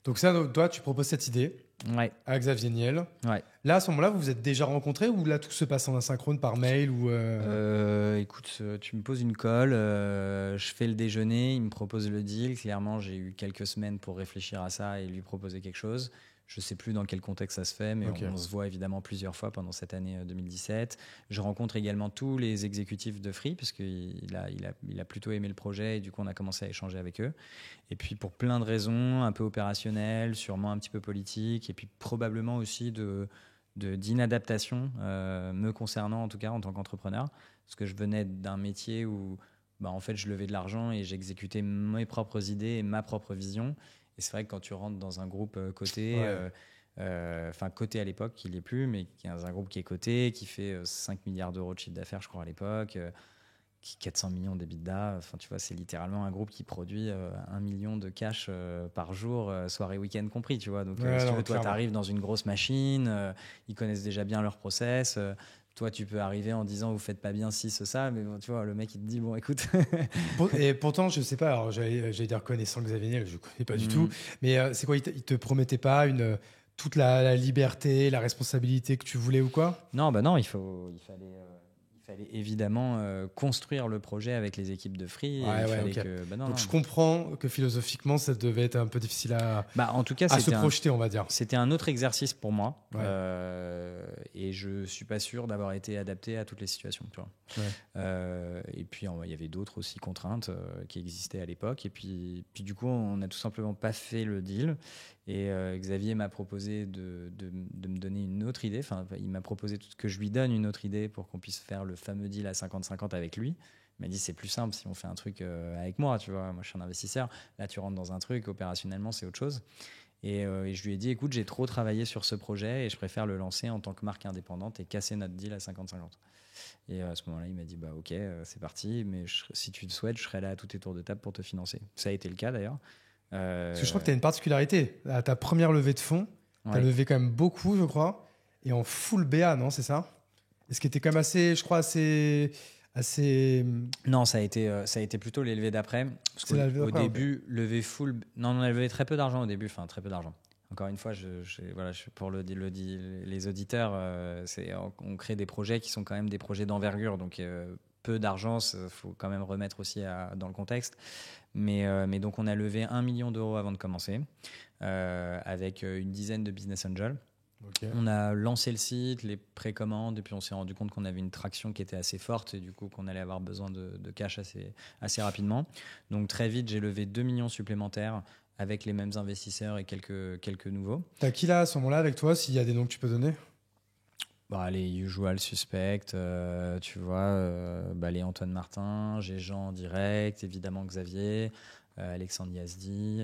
Speaker 2: Donc ça, toi, tu proposes cette idée à Xavier Niel.
Speaker 1: Ouais.
Speaker 2: Là, à ce moment-là, vous vous êtes déjà rencontrés ou là, tout se passe en asynchrone par mail ou
Speaker 1: Écoute, tu me poses une colle, je fais le déjeuner, il me propose le deal. Clairement, j'ai eu quelques semaines pour réfléchir à ça et lui proposer quelque chose. Je ne sais plus dans quel contexte ça se fait, mais on se voit évidemment plusieurs fois pendant cette année 2017. Je rencontre également tous les exécutifs de Free, parce qu'il a plutôt aimé le projet, et du coup, on a commencé à échanger avec eux. Et puis, pour plein de raisons, un peu opérationnelles, sûrement un petit peu politiques, et puis probablement aussi d'inadaptation, me concernant en tout cas en tant qu'entrepreneur, parce que je venais d'un métier où en fait, je levais de l'argent et j'exécutais mes propres idées et ma propre vision. Et c'est vrai que quand tu rentres dans un groupe coté, coté à l'époque, qui ne l'est plus, mais qui est un groupe qui est coté, qui fait 5 milliards d'euros de chiffre d'affaires, je crois, à l'époque, qui 400 millions d'EBITDA, tu vois, c'est littéralement un groupe qui produit 1 million de cash par jour, soirée, week-end compris, tu vois. Donc, si tu veux, toi, tu arrives dans une grosse machine, ils connaissent déjà bien leur process. Toi, tu peux arriver en disant vous faites pas bien ci, ça, mais bon, tu vois, le mec il te dit bon, écoute.
Speaker 2: Et pourtant, je sais pas. Alors, j'allais dire connaissant Xavier Niel, je connais pas du tout. Mais c'est quoi, il te promettait pas toute la liberté, la responsabilité que tu voulais ou quoi?
Speaker 1: Non, non, il fallait évidemment construire le projet avec les équipes de Free.
Speaker 2: Donc je comprends que philosophiquement, ça devait être un peu difficile
Speaker 1: en tout cas,
Speaker 2: à se projeter, on va dire.
Speaker 1: C'était un autre exercice pour moi. Et je ne suis pas sûr d'avoir été adapté à toutes les situations. Tu vois. Et puis, il y avait d'autres aussi contraintes qui existaient à l'époque. Et puis, du coup, on n'a tout simplement pas fait le deal. Et Xavier m'a proposé de me donner une autre idée. Enfin, il m'a proposé que je lui donne une autre idée pour qu'on puisse faire le fameux deal à 50-50 avec lui. Il m'a dit c'est plus simple si on fait un truc avec moi, tu vois. Moi, je suis un investisseur. Là, tu rentres dans un truc, opérationnellement, c'est autre chose. Et je lui ai dit écoute, j'ai trop travaillé sur ce projet et je préfère le lancer en tant que marque indépendante et casser notre deal à 50-50. Et à ce moment-là, il m'a dit bah ok, c'est parti. Mais si tu le souhaites, je serai là à tous tes tours de table pour te financer. Ça a été le cas d'ailleurs.
Speaker 2: Parce que je crois que tu as une particularité. À ta première levée de fonds, tu as levé quand même beaucoup, je crois, et en full BA, non, c'est ça? Et ce qui était quand même assez, je crois, assez...
Speaker 1: Non, ça a été plutôt les levées d'après. Parce qu'au début, levé full... Non, on a levé très peu d'argent au début, enfin très peu d'argent. Encore une fois, pour les auditeurs, on crée des projets qui sont quand même des projets d'envergure, donc peu d'argent, il faut quand même remettre aussi dans le contexte. Mais donc, on a levé 1 million d'euros avant de commencer, avec une dizaine de business angels. Okay. On a lancé le site, les précommandes, et puis on s'est rendu compte qu'on avait une traction qui était assez forte et du coup qu'on allait avoir besoin de cash assez rapidement. Donc très vite, j'ai levé 2 millions supplémentaires avec les mêmes investisseurs et quelques nouveaux.
Speaker 2: T'as qui là à ce moment-là avec toi, s'il y a des noms que tu peux donner?
Speaker 1: Les usual suspects, tu vois, les Antoine Martin, j'ai Jean en direct, évidemment Xavier, Alexandre Yazdi,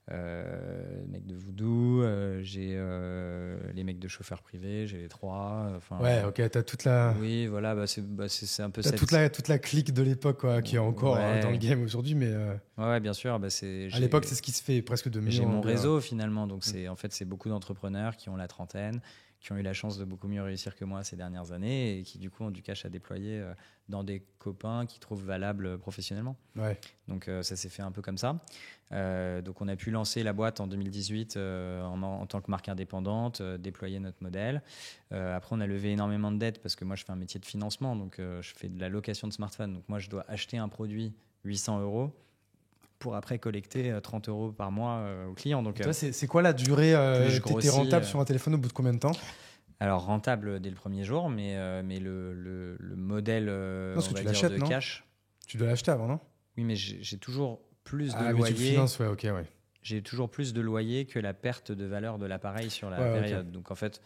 Speaker 1: le mec de Voodoo, j'ai les mecs de chauffeurs privés, j'ai les trois.
Speaker 2: Ouais, ok, t'as toute la.
Speaker 1: Oui, voilà, c'est un peu
Speaker 2: T'as
Speaker 1: cette...
Speaker 2: toute la clique de l'époque quoi, qui est encore dans le game aujourd'hui, mais
Speaker 1: Ouais, bien sûr.
Speaker 2: à l'époque, c'est ce qui se fait presque de mieux.
Speaker 1: J'ai mon réseau finalement, donc en fait, c'est beaucoup d'entrepreneurs qui ont la trentaine, qui ont eu la chance de beaucoup mieux réussir que moi ces dernières années et qui du coup ont du cash à déployer dans des copains qui trouvent valables professionnellement.
Speaker 2: Ouais.
Speaker 1: Donc ça s'est fait un peu comme ça. Donc on a pu lancer la boîte en 2018 en tant que marque indépendante, déployer notre modèle. Après on a levé énormément de dettes parce que moi je fais un métier de financement, donc je fais de la location de smartphone. Donc moi je dois acheter un produit 800 euros pour après collecter 30 euros par mois aux clients. Donc,
Speaker 2: toi, c'est quoi la durée t'étais rentable sur un téléphone au bout de combien de temps?
Speaker 1: Alors rentable dès le premier jour, mais le modèle
Speaker 2: non, parce que tu
Speaker 1: dire, de
Speaker 2: non
Speaker 1: cash.
Speaker 2: Tu dois l'acheter avant, non?
Speaker 1: Oui, mais j'ai toujours plus de
Speaker 2: mais
Speaker 1: loyer.
Speaker 2: tu finances, ouais, ok, ouais.
Speaker 1: J'ai toujours plus de loyer que la perte de valeur de l'appareil sur la période. Okay. Donc en fait,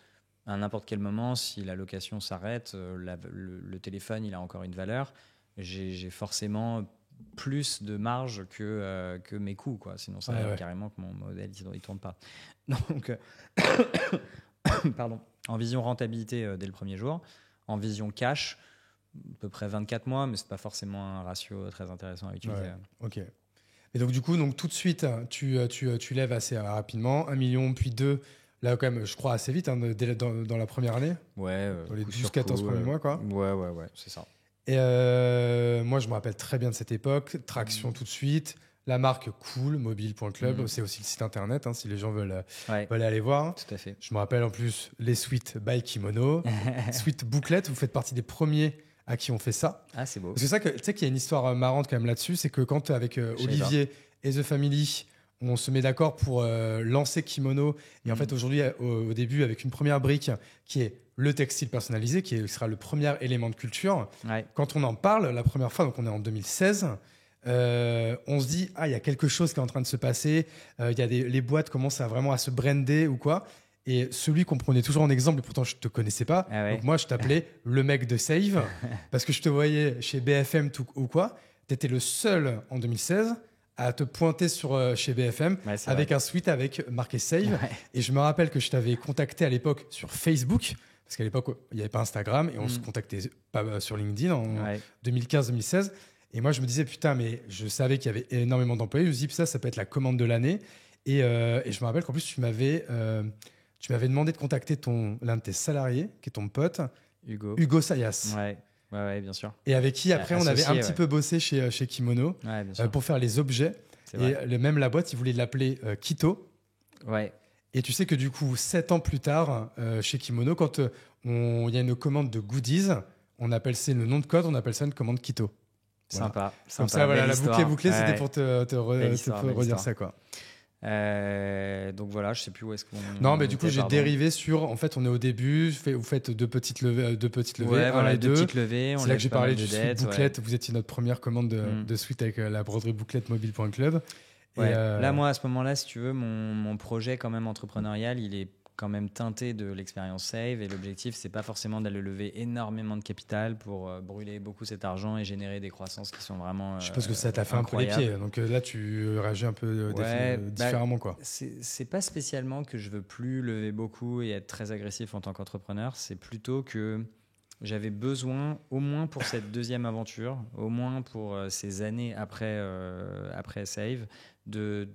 Speaker 1: à n'importe quel moment, si la location s'arrête, le téléphone il a encore une valeur. J'ai forcément plus de marge que mes coûts, quoi. Sinon ça veut carrément que mon modèle il tourne pas. Donc pardon. En vision rentabilité dès le premier jour, en vision cash à peu près 24 mois, mais c'est pas forcément un ratio très intéressant à utiliser.
Speaker 2: Ouais, ok. Et donc du coup, tout de suite, tu lèves assez rapidement, 1 million, puis 2, là quand même, je crois assez vite, hein, dans la première année.
Speaker 1: Ouais.
Speaker 2: Dans les 12-14 premiers mois, quoi.
Speaker 1: Ouais, c'est ça.
Speaker 2: Et moi, je me rappelle très bien de cette époque, traction tout de suite. La marque cool, mobile.club, c'est aussi le site internet, hein, si les gens veulent aller voir.
Speaker 1: Tout à fait.
Speaker 2: Je me rappelle en plus les suites by Kimono, suite bouclette, vous faites partie des premiers à qui on fait ça.
Speaker 1: Ah, c'est beau.
Speaker 2: Parce que ça, tu sais qu'il y a une histoire marrante quand même là-dessus, c'est que quand avec Olivier et The Family, on se met d'accord pour lancer Kimono, et en fait aujourd'hui, au début, avec une première brique qui est le textile personnalisé, qui sera le premier élément de culture.
Speaker 1: Ouais.
Speaker 2: Quand on en parle la première fois, donc on est en 2016, on se dit il y a quelque chose qui est en train de se passer, les boîtes commencent vraiment à se brander ou quoi. Et celui qu'on prenait toujours en exemple, et pourtant je te connaissais pas, donc moi je t'appelais le mec de Save, parce que je te voyais chez BFM ou quoi. Tu étais le seul en 2016 à te pointer chez BFM avec un suite avec marqué Save. Ouais. Et je me rappelle que je t'avais contacté à l'époque sur Facebook, parce qu'à l'époque il n'y avait pas Instagram, et on se contactait pas sur LinkedIn en 2015-2016. Et moi je me disais putain, mais je savais qu'il y avait énormément d'employés. Je me dis ça peut être la commande de l'année. Et je me rappelle qu'en plus tu m'avais demandé de contacter l'un de tes salariés, qui est ton pote, Hugo Sayas.
Speaker 1: Ouais, bien sûr.
Speaker 2: Et avec qui, après, on avait un petit peu bossé chez Kimono pour faire les objets. Et même la boîte, ils voulaient l'appeler Kito.
Speaker 1: Ouais.
Speaker 2: Et tu sais que du coup, 7 ans plus tard, chez Kimono, quand il y a une commande de goodies, on appelle ça le nom de code, on appelle ça une commande Kito.
Speaker 1: Voilà. Sympa.
Speaker 2: Comme ça, voilà, la boucle est bouclée, c'était pour te redire ça, quoi.
Speaker 1: Donc voilà, je sais plus où est-ce qu'on.
Speaker 2: Non, mais du coup, j'ai dérivé sur. En fait, on est au début. Vous faites deux petites levées,
Speaker 1: ouais, voilà, deux petites levées.
Speaker 2: C'est là que j'ai parlé du suite bouclette. Vous étiez notre première commande de suite avec la broderie bouclette mobile.club.
Speaker 1: Ouais. Là, moi, à ce moment-là, si tu veux, mon projet quand même entrepreneurial, il est quand même teinté de l'expérience Save, et l'objectif c'est pas forcément d'aller lever énormément de capital pour brûler beaucoup cet argent et générer des croissances qui sont vraiment
Speaker 2: je pense que ça t'a fait un peu les pieds, donc là tu réagis un peu différemment, quoi.
Speaker 1: C'est pas spécialement que je veux plus lever beaucoup et être très agressif en tant qu'entrepreneur, c'est plutôt que j'avais besoin, au moins pour cette deuxième aventure, au moins pour ces années après Save, de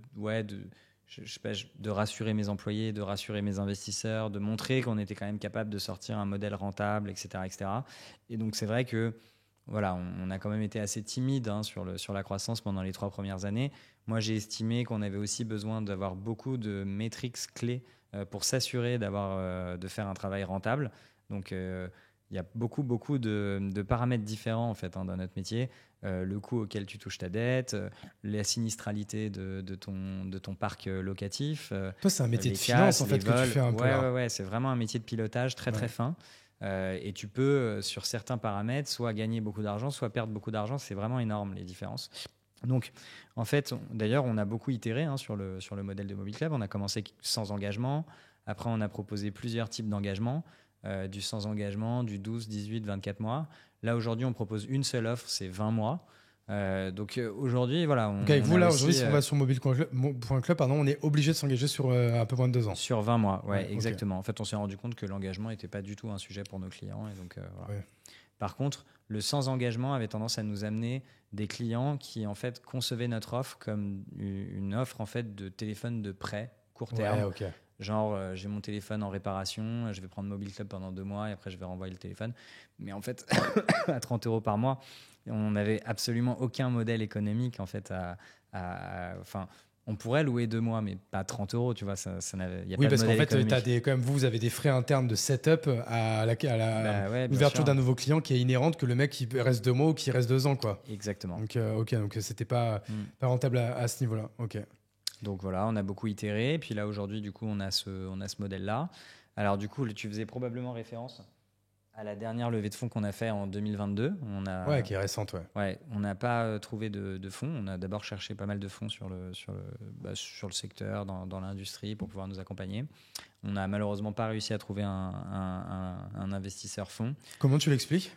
Speaker 1: rassurer mes employés, de rassurer mes investisseurs, de montrer qu'on était quand même capable de sortir un modèle rentable, etc., etc. Et donc, c'est vrai que voilà, on a quand même été assez timide sur la croissance pendant les 3 premières années. Moi, j'ai estimé qu'on avait aussi besoin d'avoir beaucoup de métriques clés pour s'assurer de faire un travail rentable. Donc, il y a beaucoup de paramètres différents en fait, dans notre métier. Le coût auquel tu touches ta dette, la sinistralité de ton parc locatif.
Speaker 2: Toi, c'est un métier de finance en fait, que tu fais un peu.
Speaker 1: Ouais, c'est vraiment un métier de pilotage très fin. Et tu peux, sur certains paramètres, soit gagner beaucoup d'argent, soit perdre beaucoup d'argent. C'est vraiment énorme les différences. Donc, en fait, d'ailleurs, on a beaucoup itéré sur le modèle de Mobile Club. On a commencé sans engagement. Après, on a proposé plusieurs types d'engagement. Du sans engagement, du 12, 18, 24 mois. Là, aujourd'hui, on propose une seule offre, c'est 20 mois. Donc aujourd'hui, voilà.
Speaker 2: Donc avec vous, là, aujourd'hui, si on
Speaker 1: va
Speaker 2: va sur mobile.club, pardon, on est obligé de s'engager sur un peu moins de 2 ans.
Speaker 1: Sur 20 mois, ouais,
Speaker 2: Ouais,
Speaker 1: exactement. En fait, on s'est rendu compte que l'engagement n'était pas du tout un sujet pour nos clients. Et donc, voilà.
Speaker 2: Ouais.
Speaker 1: Par contre, le sans engagement avait tendance à nous amener des clients qui en fait concevaient notre offre comme une offre en fait de téléphone de prêt court terme.
Speaker 2: Ouais, ok.
Speaker 1: Genre, j'ai mon téléphone en réparation, je vais prendre Mobile Club pendant 2 mois et après je vais renvoyer le téléphone. Mais en fait, à 30 € par mois, on n'avait absolument aucun modèle économique en fait enfin, on pourrait louer 2 mois, mais pas 30 €, tu vois. Il y a
Speaker 2: Oui,
Speaker 1: pas de
Speaker 2: parce qu'en
Speaker 1: modèle
Speaker 2: fait,
Speaker 1: économique.
Speaker 2: quand même, vous avez des frais internes de setup
Speaker 1: Bah ouais, bien
Speaker 2: l'ouverture
Speaker 1: sûr.
Speaker 2: d'un nouveau client qui est inhérente que le mec qui reste 2 mois ou qui reste 2 ans, quoi.
Speaker 1: Exactement.
Speaker 2: Donc, ok, donc c'était pas
Speaker 1: Mm.
Speaker 2: rentable à ce niveau-là. Ok.
Speaker 1: Donc voilà, on a beaucoup itéré. Puis là, aujourd'hui, du coup, on a ce modèle-là. Alors, du coup, tu faisais probablement référence à la dernière levée de fonds qu'on a fait en 2022.
Speaker 2: Ouais, qui est récente, ouais.
Speaker 1: Ouais, on n'a pas trouvé de fonds. On a d'abord cherché pas mal de fonds sur le secteur, dans l'industrie pour pouvoir nous accompagner. On n'a malheureusement pas réussi à trouver un investisseur fonds.
Speaker 2: Comment tu l'expliques?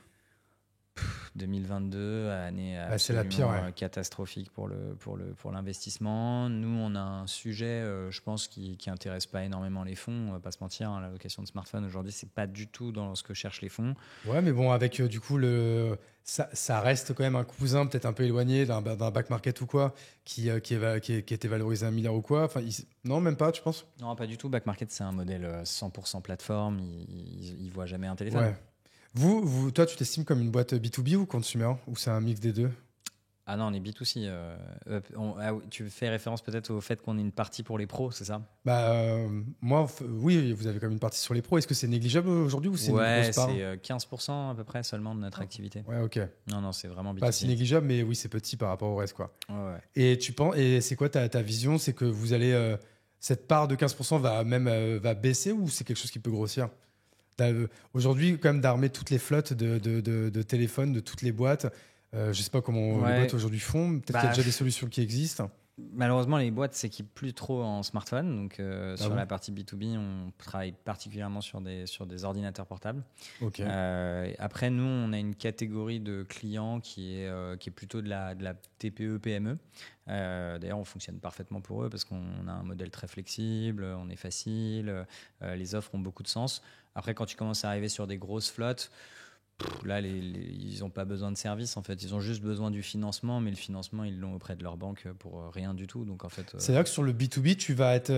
Speaker 1: 2022, année
Speaker 2: c'est la pire,
Speaker 1: absolument
Speaker 2: ouais.
Speaker 1: catastrophique pour l'investissement. Nous, on a un sujet, je pense, qui intéresse pas énormément les fonds. On va pas se mentir, hein, la location de smartphone aujourd'hui, c'est pas du tout dans ce que cherchent les fonds.
Speaker 2: Ouais, mais bon, avec du coup, ça reste quand même un cousin peut-être un peu éloigné d'un back market ou quoi, qui était valorisé à 1 milliard ou quoi. Enfin, non, même pas, tu penses?
Speaker 1: Non, pas du tout. Back Market, c'est un modèle 100% plateforme. Il voit jamais un téléphone.
Speaker 2: Ouais. Toi, tu t'estimes comme une boîte B2B ou consumer? Ou c'est un mix des deux?
Speaker 1: Ah non, on est B2C. Oui, tu fais référence peut-être au fait qu'on ait une partie pour les pros, c'est ça?
Speaker 2: Moi, oui, vous avez quand même une partie sur les pros. Est-ce que c'est négligeable aujourd'hui ou c'est une
Speaker 1: Ouais,
Speaker 2: grosse part?
Speaker 1: c'est 15% à peu près seulement de notre activité.
Speaker 2: Ouais, ok.
Speaker 1: Non, c'est vraiment B2C.
Speaker 2: Pas si négligeable, mais oui, c'est petit par rapport au reste, quoi.
Speaker 1: Ouais.
Speaker 2: Et c'est quoi ta vision? C'est que vous allez cette part de 15% va baisser ou c'est quelque chose qui peut grossir? Aujourd'hui, quand même, d'armer toutes les flottes de téléphones, de toutes les boîtes, je sais pas comment les boîtes aujourd'hui font. Peut-être qu'il y a déjà des solutions qui existent.
Speaker 1: Malheureusement, les boîtes s'équipent plus trop en smartphone. Donc, sur
Speaker 2: bon
Speaker 1: la partie B2B, on travaille particulièrement sur des ordinateurs portables.
Speaker 2: Ok.
Speaker 1: Après, nous, on a une catégorie de clients qui est plutôt de la TPE-PME. D'ailleurs, on fonctionne parfaitement pour eux parce qu'on a un modèle très flexible, on est facile, les offres ont beaucoup de sens. Après, quand tu commences à arriver sur des grosses flottes, là, ils n'ont pas besoin de service en fait. Ils ont juste besoin du financement, mais le financement, ils l'ont auprès de leur banque pour rien du tout. Donc en fait,
Speaker 2: c'est là que sur le B2B, tu vas être.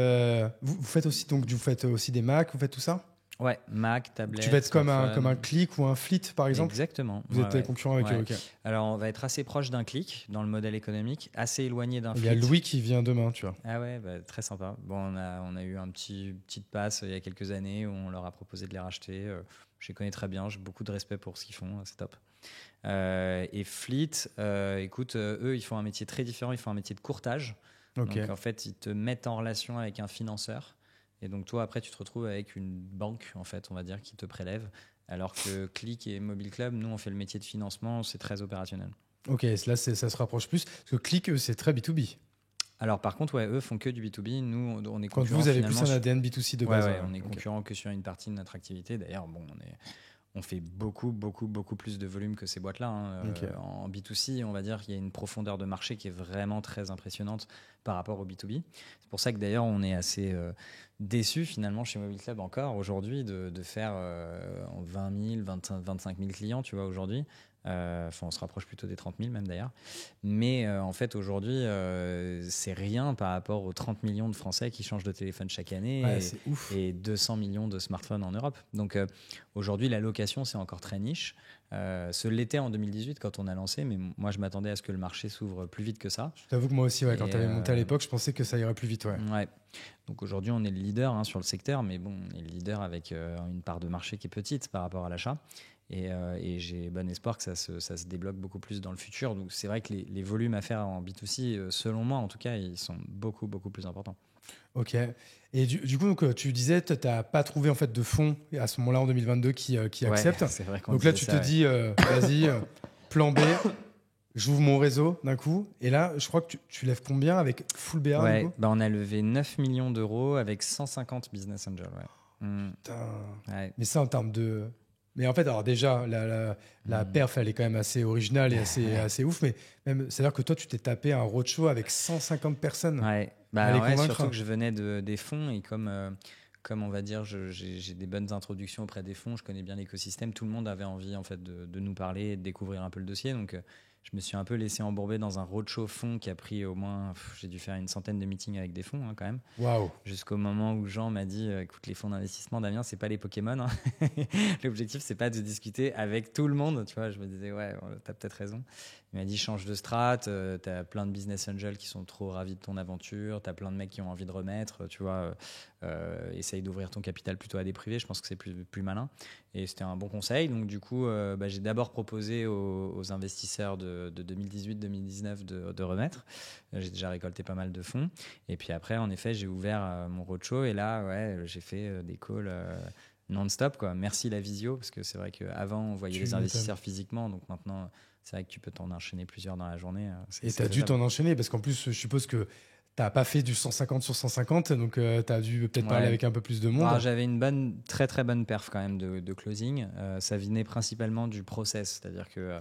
Speaker 2: Vous faites aussi des Mac, vous faites tout ça?
Speaker 1: Ouais, Mac, tablette.
Speaker 2: Tu vas être comme un Click ou un Fleet, par exemple?
Speaker 1: Exactement.
Speaker 2: Vous êtes concurrent avec eux, ok.
Speaker 1: Alors, on va être assez proche d'un Click dans le modèle économique, assez éloigné d'un
Speaker 2: Il
Speaker 1: Fleet.
Speaker 2: y a Louis qui vient demain, tu vois.
Speaker 1: Ah ouais, très sympa. Bon, on a eu petite passe il y a quelques années où on leur a proposé de les racheter. Je les connais très bien, j'ai beaucoup de respect pour ce qu'ils font, c'est top. Et Fleet, écoute, eux, ils font un métier très différent, ils font un métier de courtage.
Speaker 2: Okay.
Speaker 1: Donc, en fait, ils te mettent en relation avec un financeur. Et donc, toi, après, tu te retrouves avec une banque, en fait, on va dire, qui te prélève. Alors que Click et Mobile Club, nous, on fait le métier de financement, c'est très opérationnel.
Speaker 2: Ok, là, ça se rapproche plus. Parce que Click, eux, c'est très B2B.
Speaker 1: Alors, par contre, ouais, eux font que du B2B. Nous, on est concurrents.
Speaker 2: Quand vous avez plus un ADN B2C de base.
Speaker 1: Ouais, on est concurrents que sur une partie de notre activité. D'ailleurs, bon, on fait beaucoup plus de volume que ces boîtes-là. Hein.
Speaker 2: Okay.
Speaker 1: En B2C, on va dire qu'il y a une profondeur de marché qui est vraiment très impressionnante par rapport au B2B. C'est pour ça que d'ailleurs, on est assez déçus finalement chez Mobile Club encore aujourd'hui de faire 20 000, 25 000 clients, tu vois, aujourd'hui. On se rapproche plutôt des 30 000 même d'ailleurs. Mais en fait, aujourd'hui, c'est rien par rapport aux 30 millions de Français qui changent de téléphone chaque année et 200 millions de smartphones en Europe. Donc aujourd'hui, la location, c'est encore très niche. Ce l'était en 2018 quand on a lancé, mais moi, je m'attendais à ce que le marché s'ouvre plus vite que ça.
Speaker 2: Je t'avoue que moi aussi, quand tu avais monté à l'époque, je pensais que ça irait plus vite.
Speaker 1: Ouais. Donc aujourd'hui, on est le leader sur le secteur, mais bon, on est le leader avec une part de marché qui est petite par rapport à l'achat. Et j'ai bon espoir que ça se débloque beaucoup plus dans le futur. Donc c'est vrai que les volumes à faire en B2C, selon moi en tout cas, ils sont beaucoup plus importants.
Speaker 2: Ok. Et du coup, donc, tu disais, tu n'as pas trouvé en fait de fonds à ce moment-là en 2022 qui acceptent.
Speaker 1: C'est vrai qu'on
Speaker 2: donc là, tu te dis, vas-y, plan B, j'ouvre mon réseau d'un coup. Et là, je crois que tu lèves combien avec Full BA?
Speaker 1: Ouais, on a levé 9 millions d'euros avec 150 business angels. Ouais.
Speaker 2: Putain. Ouais. Mais ça, en termes de Mais en fait, alors déjà, la perf, elle est quand même assez originale et assez ouf. Mais même, c'est-à-dire que toi, tu t'es tapé un roadshow avec 150 personnes
Speaker 1: Ouais,
Speaker 2: à les convaincre.
Speaker 1: surtout que je venais des fonds et comme on va dire, j'ai des bonnes introductions auprès des fonds, je connais bien l'écosystème, tout le monde avait envie en fait de nous parler et de découvrir un peu le dossier. Donc je me suis un peu laissé embourber dans un roadshow fonds qui a pris au moins, j'ai dû faire une centaine de meetings avec des fonds quand même.
Speaker 2: Waouh.
Speaker 1: Jusqu'au moment où Jean m'a dit, écoute, les fonds d'investissement, Damien, c'est pas les Pokémon. Hein. L'objectif, c'est pas de discuter avec tout le monde. Tu vois, je me disais, ouais, t'as peut-être raison. Il m'a dit, change de strat. T'as plein de business angels qui sont trop ravis de ton aventure. T'as plein de mecs qui ont envie de remettre. Tu vois, essaye d'ouvrir ton capital plutôt à des privés. Je pense que c'est plus malin. Et c'était un bon conseil. Donc, du coup, j'ai d'abord proposé aux investisseurs de 2018-2019 de remettre. J'ai déjà récolté pas mal de fonds. Et puis après, en effet, j'ai ouvert mon roadshow. Et là, ouais, j'ai fait des calls non-stop, quoi. Merci la visio, parce que c'est vrai qu'avant, on voyait les investisseurs physiquement. Donc maintenant, c'est vrai que tu peux t'en enchaîner plusieurs dans la journée.
Speaker 2: Et tu as dû t'en enchaîner, parce qu'en plus, je suppose que tu n'as pas fait du 150 sur 150, donc tu as dû peut-être parler avec un peu plus de monde.
Speaker 1: Alors, j'avais une très très bonne perf quand même de closing. Ça venait principalement du process, c'est-à-dire que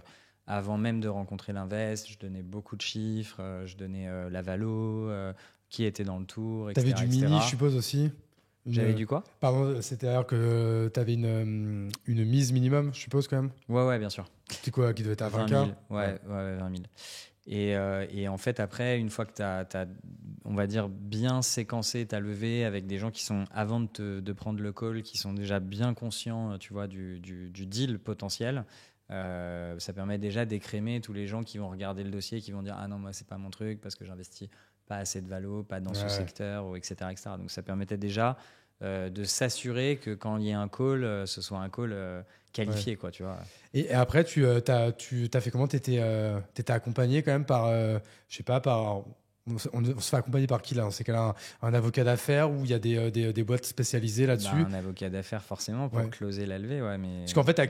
Speaker 1: avant même de rencontrer l'invest, je donnais beaucoup de chiffres, je donnais la valo, qui était dans le tour, etc.
Speaker 2: Tu avais du mini, je suppose aussi.
Speaker 1: J'avais du quoi?
Speaker 2: Pardon, c'est-à-dire que tu avais une mise minimum, je suppose, quand même.
Speaker 1: Ouais, bien sûr.
Speaker 2: C'était quoi, qui devait être à 20
Speaker 1: 000. Ouais, 20 000. Et en fait, après, une fois que tu as, on va dire, bien séquencé ta levée avec des gens qui sont, avant de prendre le call, qui sont déjà bien conscients, tu vois, du deal potentiel, ça permet déjà d'écrémer tous les gens qui vont regarder le dossier, qui vont dire « Ah non, moi, c'est pas mon truc parce que j'investis pas assez de valo, pas dans ce secteur, etc., etc. » Donc, ça permettait déjà de s'assurer que quand il y a un call, ce soit un call qualifié, quoi, tu vois.
Speaker 2: Et après, tu as fait comment? Tu étais accompagné quand même par, je sais pas, on se fait accompagner par qui là? C'est un avocat d'affaires ou il y a des boîtes spécialisées là-dessus?
Speaker 1: Un avocat d'affaires forcément pour closer la levée, ouais. Mais...
Speaker 2: Parce qu'en fait,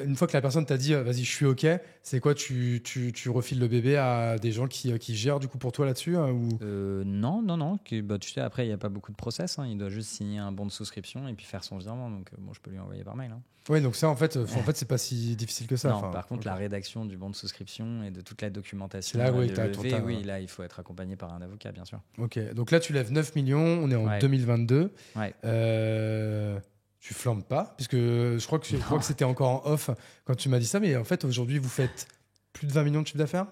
Speaker 2: une fois que la personne t'a dit vas-y, je suis OK, c'est quoi? Tu refiles le bébé à des gens qui gèrent du coup pour toi là-dessus ou...
Speaker 1: Non. Tu sais, après, il n'y a pas beaucoup de process. Hein. Il doit juste signer un bon de souscription et puis faire son virement. Donc, je peux lui envoyer par mail. Hein.
Speaker 2: Oui, donc ça, en fait, c'est pas si difficile que ça.
Speaker 1: Non, par contre, la rédaction du bon de souscription et de toute la documentation,
Speaker 2: là,
Speaker 1: là, il faut être accompagné par un avocat, bien sûr.
Speaker 2: Ok, donc là, tu lèves 9 millions, on est en 2022.
Speaker 1: Ouais.
Speaker 2: Tu flambes pas, puisque je crois que c'était encore en off quand tu m'as dit ça, mais en fait, aujourd'hui, vous faites plus de 20 millions de chiffre d'affaires?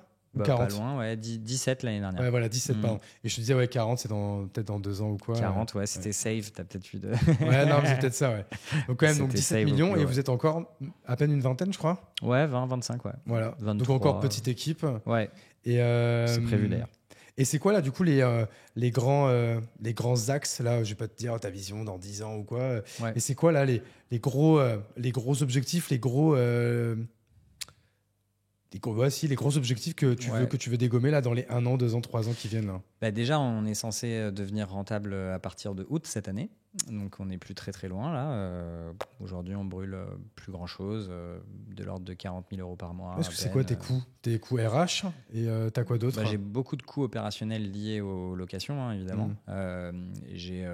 Speaker 1: 40. Pas loin, ouais, 17 l'année dernière.
Speaker 2: Ouais, voilà, 17, pardon. Et je te disais, 40, c'est peut-être dans 2 ans ou quoi.
Speaker 1: 40, c'était Save, t'as peut-être vu de...
Speaker 2: Ouais, non, c'est peut-être ça, ouais. Donc, quand même, 17 millions, et vous êtes encore à peine une vingtaine, je crois.
Speaker 1: Ouais, 20, 25, ouais.
Speaker 2: Voilà.
Speaker 1: 23,
Speaker 2: donc, encore petite équipe.
Speaker 1: Ouais.
Speaker 2: Et
Speaker 1: c'est prévu d'ailleurs.
Speaker 2: Et c'est quoi, là, du coup, les grands axes, là, je vais pas te dire ta vision dans 10 ans ou quoi, mais c'est quoi, là, les gros objectifs, les gros objectifs que tu veux dégommer là dans les 1 an, 2 ans, 3 ans qui viennent là.
Speaker 1: Bah déjà, on est censé devenir rentable à partir de août cette année. Donc, on n'est plus très très loin là. Aujourd'hui, on brûle plus grand chose, de l'ordre de 40 000 euros par mois.
Speaker 2: Est-ce que c'est quoi tes coûts? Tes coûts RH? Et t'as quoi d'autre?
Speaker 1: J'ai beaucoup de coûts opérationnels liés aux locations, hein, évidemment. J'ai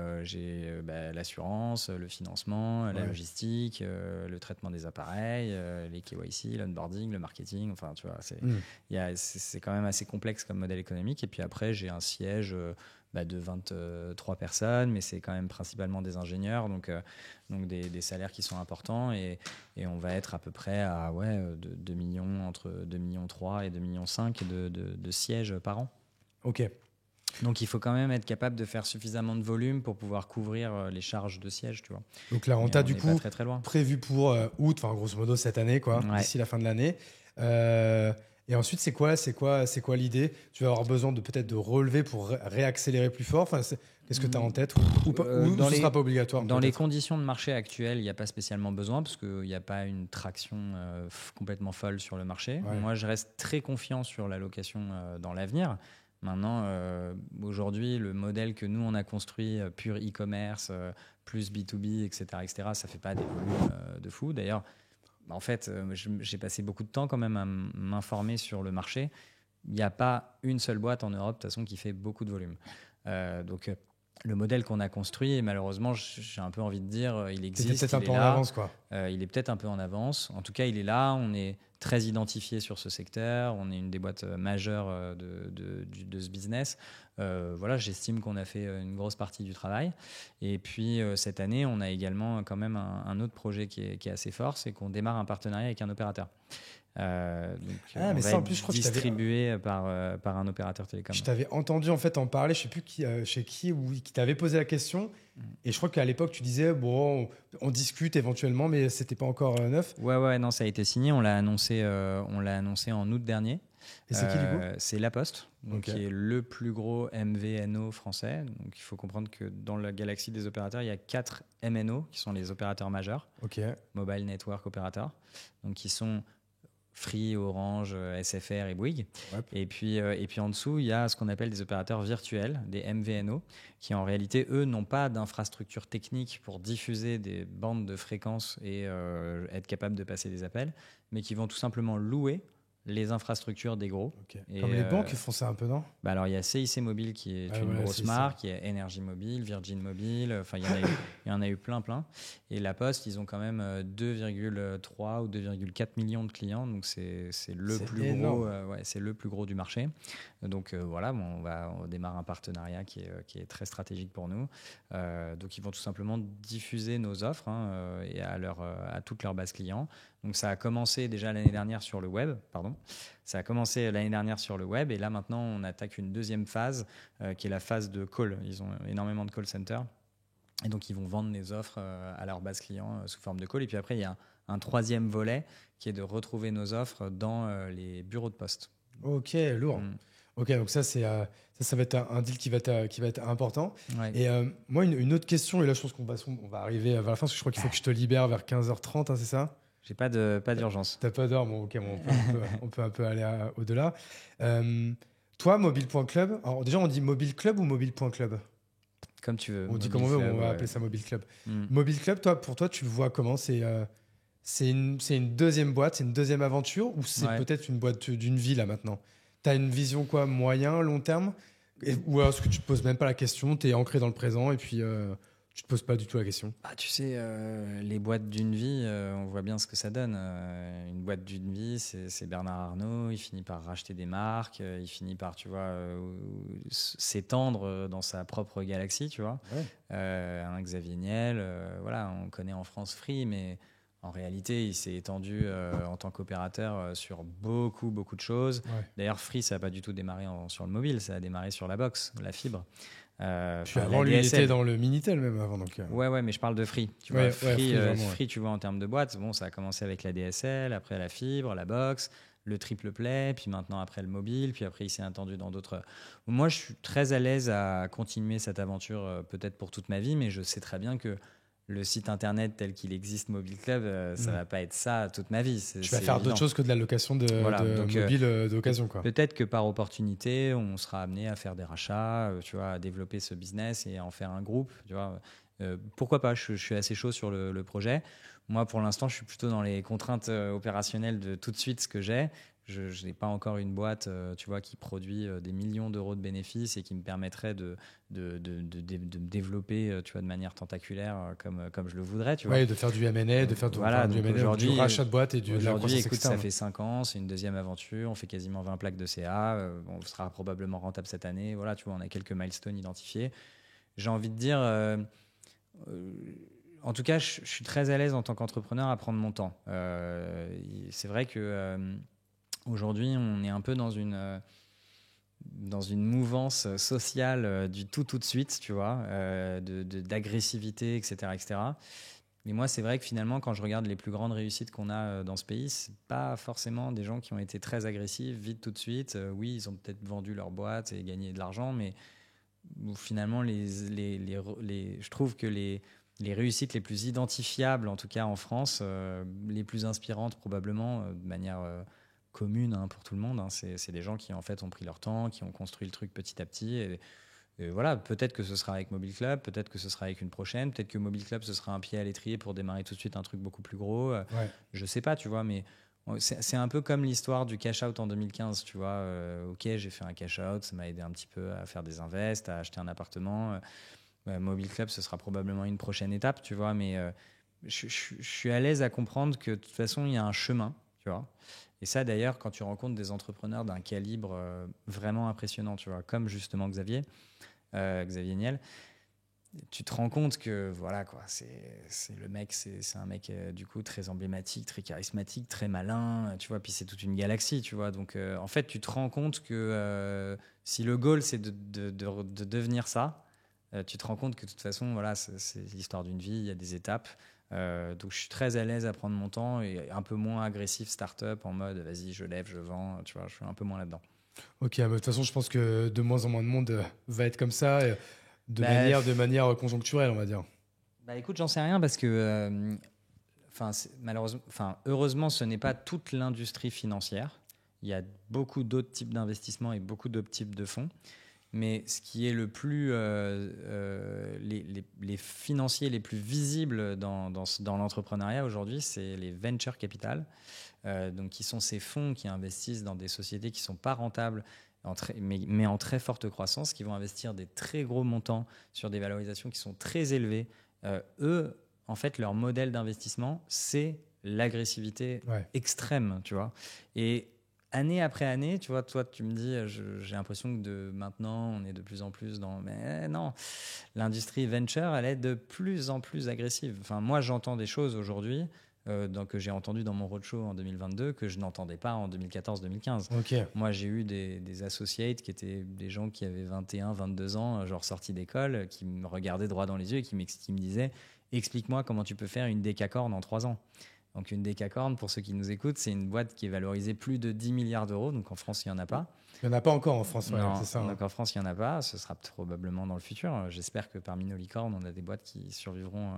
Speaker 1: l'assurance, le financement, la logistique, le traitement des appareils, les KYC, l'onboarding, le marketing. Enfin, tu vois, c'est quand même assez complexe comme modèle économique. Et puis après, j'ai un siège de 23 personnes, mais c'est quand même principalement des ingénieurs, donc des salaires qui sont importants, et on va être à peu près à 2 millions, entre 2,3 millions et 2,5 millions de sièges par an.
Speaker 2: Ok.
Speaker 1: Donc il faut quand même être capable de faire suffisamment de volume pour pouvoir couvrir les charges de siège, tu vois.
Speaker 2: Donc la renta du coup
Speaker 1: très, très loin.
Speaker 2: Prévue pour août, enfin grosso modo cette année, quoi, d'ici la fin de l'année. Et ensuite, c'est quoi l'idée? Tu vas avoir besoin peut-être de relever pour réaccélérer plus fort. Enfin, qu'est-ce que tu as en tête ou ce ne sera pas obligatoire?
Speaker 1: Dans les conditions de marché actuelles, il n'y a pas spécialement besoin parce qu'il n'y a pas une traction complètement folle sur le marché. Ouais. Moi, je reste très confiant sur la location dans l'avenir. Maintenant, aujourd'hui, le modèle que nous, on a construit, pur e-commerce, plus B2B, etc., ça ne fait pas des volumes de fou. D'ailleurs, en fait, j'ai passé beaucoup de temps quand même à m'informer sur le marché. Il n'y a pas une seule boîte en Europe, de toute façon, qui fait beaucoup de volume. Donc, le modèle qu'on a construit, et malheureusement, j'ai un peu envie de dire, il existe.
Speaker 2: C'était peut-être un peu en avance, quoi.
Speaker 1: Il est peut-être un peu en avance. En tout cas, il est là. On est très identifié sur ce secteur. On est une des boîtes majeures de ce business. Voilà, j'estime qu'on a fait une grosse partie du travail. Et puis, cette année, on a également quand même un autre projet qui est assez fort, c'est qu'on démarre un partenariat avec un opérateur. On
Speaker 2: mais
Speaker 1: va
Speaker 2: ça, en
Speaker 1: être
Speaker 2: plus, je crois
Speaker 1: distribué par un opérateur télécom.
Speaker 2: Je t'avais entendu en fait en parler, je sais plus chez qui ou qui t'avait posé la question. Et je crois qu'à l'époque, tu disais, bon, on discute éventuellement, mais c'était pas encore neuf.
Speaker 1: Ouais, non, ça a été signé. On l'a annoncé en août dernier.
Speaker 2: Et c'est qui du coup?
Speaker 1: C'est La Poste, donc,
Speaker 2: Ok.
Speaker 1: qui est le plus gros MVNO français. Donc, il faut comprendre que dans la galaxie des opérateurs, il y a 4 MNO qui sont les opérateurs majeurs,
Speaker 2: Ok.
Speaker 1: Mobile Network Operator, donc qui sont Free, Orange, SFR et Bouygues.
Speaker 2: Ouais.
Speaker 1: Et puis en dessous, il y a ce qu'on appelle des opérateurs virtuels, des MVNO, qui en réalité, eux, n'ont pas d'infrastructure technique pour diffuser des bandes de fréquences et être capables de passer des appels, mais qui vont tout simplement louer les infrastructures des gros.
Speaker 2: Ok.
Speaker 1: Et,
Speaker 2: Comme les banques font ça un peu, non?
Speaker 1: Bah alors, il y a CIC Mobile qui est une grosse
Speaker 2: CIC.
Speaker 1: marque, il y a Energy Mobile, Virgin Mobile, enfin il y en a eu plein. Et La Poste, ils ont quand même 2,3 ou 2,4 millions de clients, donc c'est le plus
Speaker 2: énorme.
Speaker 1: gros, c'est le plus gros du marché. Donc voilà, bon, on démarre un partenariat qui est très stratégique pour nous. Donc ils vont tout simplement diffuser nos offres et à toute leur base client. Donc ça a commencé déjà l'année dernière sur le web, Ça a commencé l'année dernière sur le web et là maintenant on attaque une deuxième phase qui est la phase de call. Ils ont énormément de call centers et donc ils vont vendre les offres à leur base client sous forme de call. Et puis après il y a un troisième volet qui est de retrouver nos offres dans les bureaux de poste.
Speaker 2: Ok, lourd. Ok, donc ça va être un deal qui va être important.
Speaker 1: Ouais.
Speaker 2: Et moi, une autre question, et là je pense qu'on va arriver vers la fin, parce que je crois qu'il faut que je te libère vers 15h30, hein, c'est ça?
Speaker 1: J'ai pas d'urgence.
Speaker 2: T'as pas d'heure, bon, ok, bon, on peut un peu aller au-delà. Toi, mobile.club, alors déjà on dit mobile club ou mobile.club?
Speaker 1: Comme tu veux.
Speaker 2: On dit comme on veut, on va appeler ça mobile club. Mobile club, pour toi, tu le vois comment? C'est une deuxième boîte, c'est une deuxième aventure, ou c'est peut-être une boîte d'une vie là maintenant? T'as une vision quoi, moyen, long terme? Ou est-ce que tu te poses même pas la question, t'es ancré dans le présent et puis tu te poses pas du tout la question?
Speaker 1: Tu sais, les boîtes d'une vie, on voit bien ce que ça donne. Une boîte d'une vie, c'est Bernard Arnault, il finit par racheter des marques, il finit par, tu vois, s'étendre dans sa propre galaxie, tu vois.
Speaker 2: Ouais.
Speaker 1: Un Xavier Niel, voilà, on connaît en France Free, mais en réalité, il s'est étendu en tant qu'opérateur sur beaucoup de choses.
Speaker 2: Ouais.
Speaker 1: D'ailleurs, Free, ça n'a pas du tout démarré sur le mobile, ça a démarré sur la box, la fibre.
Speaker 2: Puis avant, lui, il était dans le Minitel même avant. Donc,
Speaker 1: Ouais, mais je parle de Free. Tu vois, Free, tu vois, en termes de boîte, bon, ça a commencé avec la DSL, après la fibre, la box, le triple play, puis maintenant après le mobile, puis après il s'est étendu dans d'autres. Moi, je suis très à l'aise à continuer cette aventure peut-être pour toute ma vie, mais je sais très bien que le site internet tel qu'il existe, Mobile Club, ça va pas être ça toute ma vie.
Speaker 2: Tu vas faire d'autres choses que de la location de mobile d'occasion, quoi.
Speaker 1: Peut-être que par opportunité, on sera amené à faire des rachats, tu vois, à développer ce business et à en faire un groupe, tu vois. Pourquoi pas? Je suis assez chaud sur le projet. Moi, pour l'instant, je suis plutôt dans les contraintes opérationnelles de tout de suite ce que j'ai. Je n'ai pas encore une boîte, tu vois, qui produit des millions d'euros de bénéfices et qui me permettrait de développer, tu vois, de manière tentaculaire comme je le voudrais, tu vois.
Speaker 2: Ouais, de faire du M&A, de faire du M&A, du rachat de boîte et de la croissance externe.
Speaker 1: Ça fait 5 ans, c'est une deuxième aventure, on fait quasiment 20 plaques de CA, on sera probablement rentable cette année. Voilà, tu vois, on a quelques milestones identifiés. J'ai envie de dire, en tout cas, je suis très à l'aise en tant qu'entrepreneur à prendre mon temps. C'est vrai que aujourd'hui, on est un peu dans une mouvance sociale du tout de suite, tu vois, d'agressivité, etc. Mais moi, c'est vrai que finalement, quand je regarde les plus grandes réussites qu'on a dans ce pays, c'est pas forcément des gens qui ont été très agressifs, vite, tout de suite. Oui, ils ont peut-être vendu leur boîte et gagné de l'argent, mais finalement, je trouve que les réussites les plus identifiables, en tout cas en France, les plus inspirantes probablement, de manière commune pour tout le monde, c'est des gens qui en fait ont pris leur temps, qui ont construit le truc petit à petit. Et voilà, peut-être que ce sera avec Mobile Club, peut-être que ce sera avec une prochaine, peut-être que Mobile Club ce sera un pied à l'étrier pour démarrer tout de suite un truc beaucoup plus gros. Je sais pas, tu vois, mais c'est un peu comme l'histoire du cash out en 2015, tu vois. Ok, j'ai fait un cash out, ça m'a aidé un petit peu à faire des invests, à acheter un appartement. Mobile Club, ce sera probablement une prochaine étape, tu vois, mais je suis à l'aise à comprendre que de toute façon, il y a un chemin, tu vois. Et ça, d'ailleurs, quand tu rencontres des entrepreneurs d'un calibre vraiment impressionnant, tu vois, comme justement Xavier Niel, tu te rends compte que voilà quoi, c'est le mec, c'est un mec du coup très emblématique, très charismatique, très malin, tu vois, puis c'est toute une galaxie, tu vois. Donc en fait, tu te rends compte que si le goal c'est de devenir ça, tu te rends compte que de toute façon, voilà, c'est l'histoire d'une vie, il y a des étapes. Donc je suis très à l'aise à prendre mon temps et un peu moins agressif start-up en mode vas-y, je lève, je vends, tu vois, je suis un peu moins là-dedans.
Speaker 2: Ok, de toute façon, je pense que de moins en moins de monde va être comme ça, de manière conjoncturelle, on va dire.
Speaker 1: Bah écoute, j'en sais rien parce que heureusement, ce n'est pas toute l'industrie financière. Il y a beaucoup d'autres types d'investissements et beaucoup d'autres types de fonds. Mais ce qui est le plus, les financiers les plus visibles dans l'entrepreneuriat aujourd'hui, c'est les venture capital, donc qui sont ces fonds qui investissent dans des sociétés qui ne sont pas rentables, mais en très forte croissance, qui vont investir des très gros montants sur des valorisations qui sont très élevées. Eux, en fait, leur modèle d'investissement, c'est l'agressivité extrême, tu vois. Et année après année, tu vois, toi, tu me dis, j'ai l'impression que maintenant, on est de plus en plus dans... Mais non, l'industrie venture, elle est de plus en plus agressive. Enfin, moi, j'entends des choses aujourd'hui que j'ai entendues dans mon roadshow en 2022 que je n'entendais pas en 2014-2015.
Speaker 2: Okay.
Speaker 1: Moi, j'ai eu des associates qui étaient des gens qui avaient 21, 22 ans, genre sortis d'école, qui me regardaient droit dans les yeux et qui me disaient « Explique-moi comment tu peux faire une décacorn en 3 ans ». Donc une décacorn, pour ceux qui nous écoutent, c'est une boîte qui est valorisée plus de 10 milliards d'euros. Donc en France, il n'y en a pas.
Speaker 2: Il n'y en a pas encore en France,
Speaker 1: non,
Speaker 2: c'est ça.
Speaker 1: Donc en France, il n'y en a pas. Ce sera probablement dans le futur. J'espère que parmi nos licornes, on a des boîtes qui survivront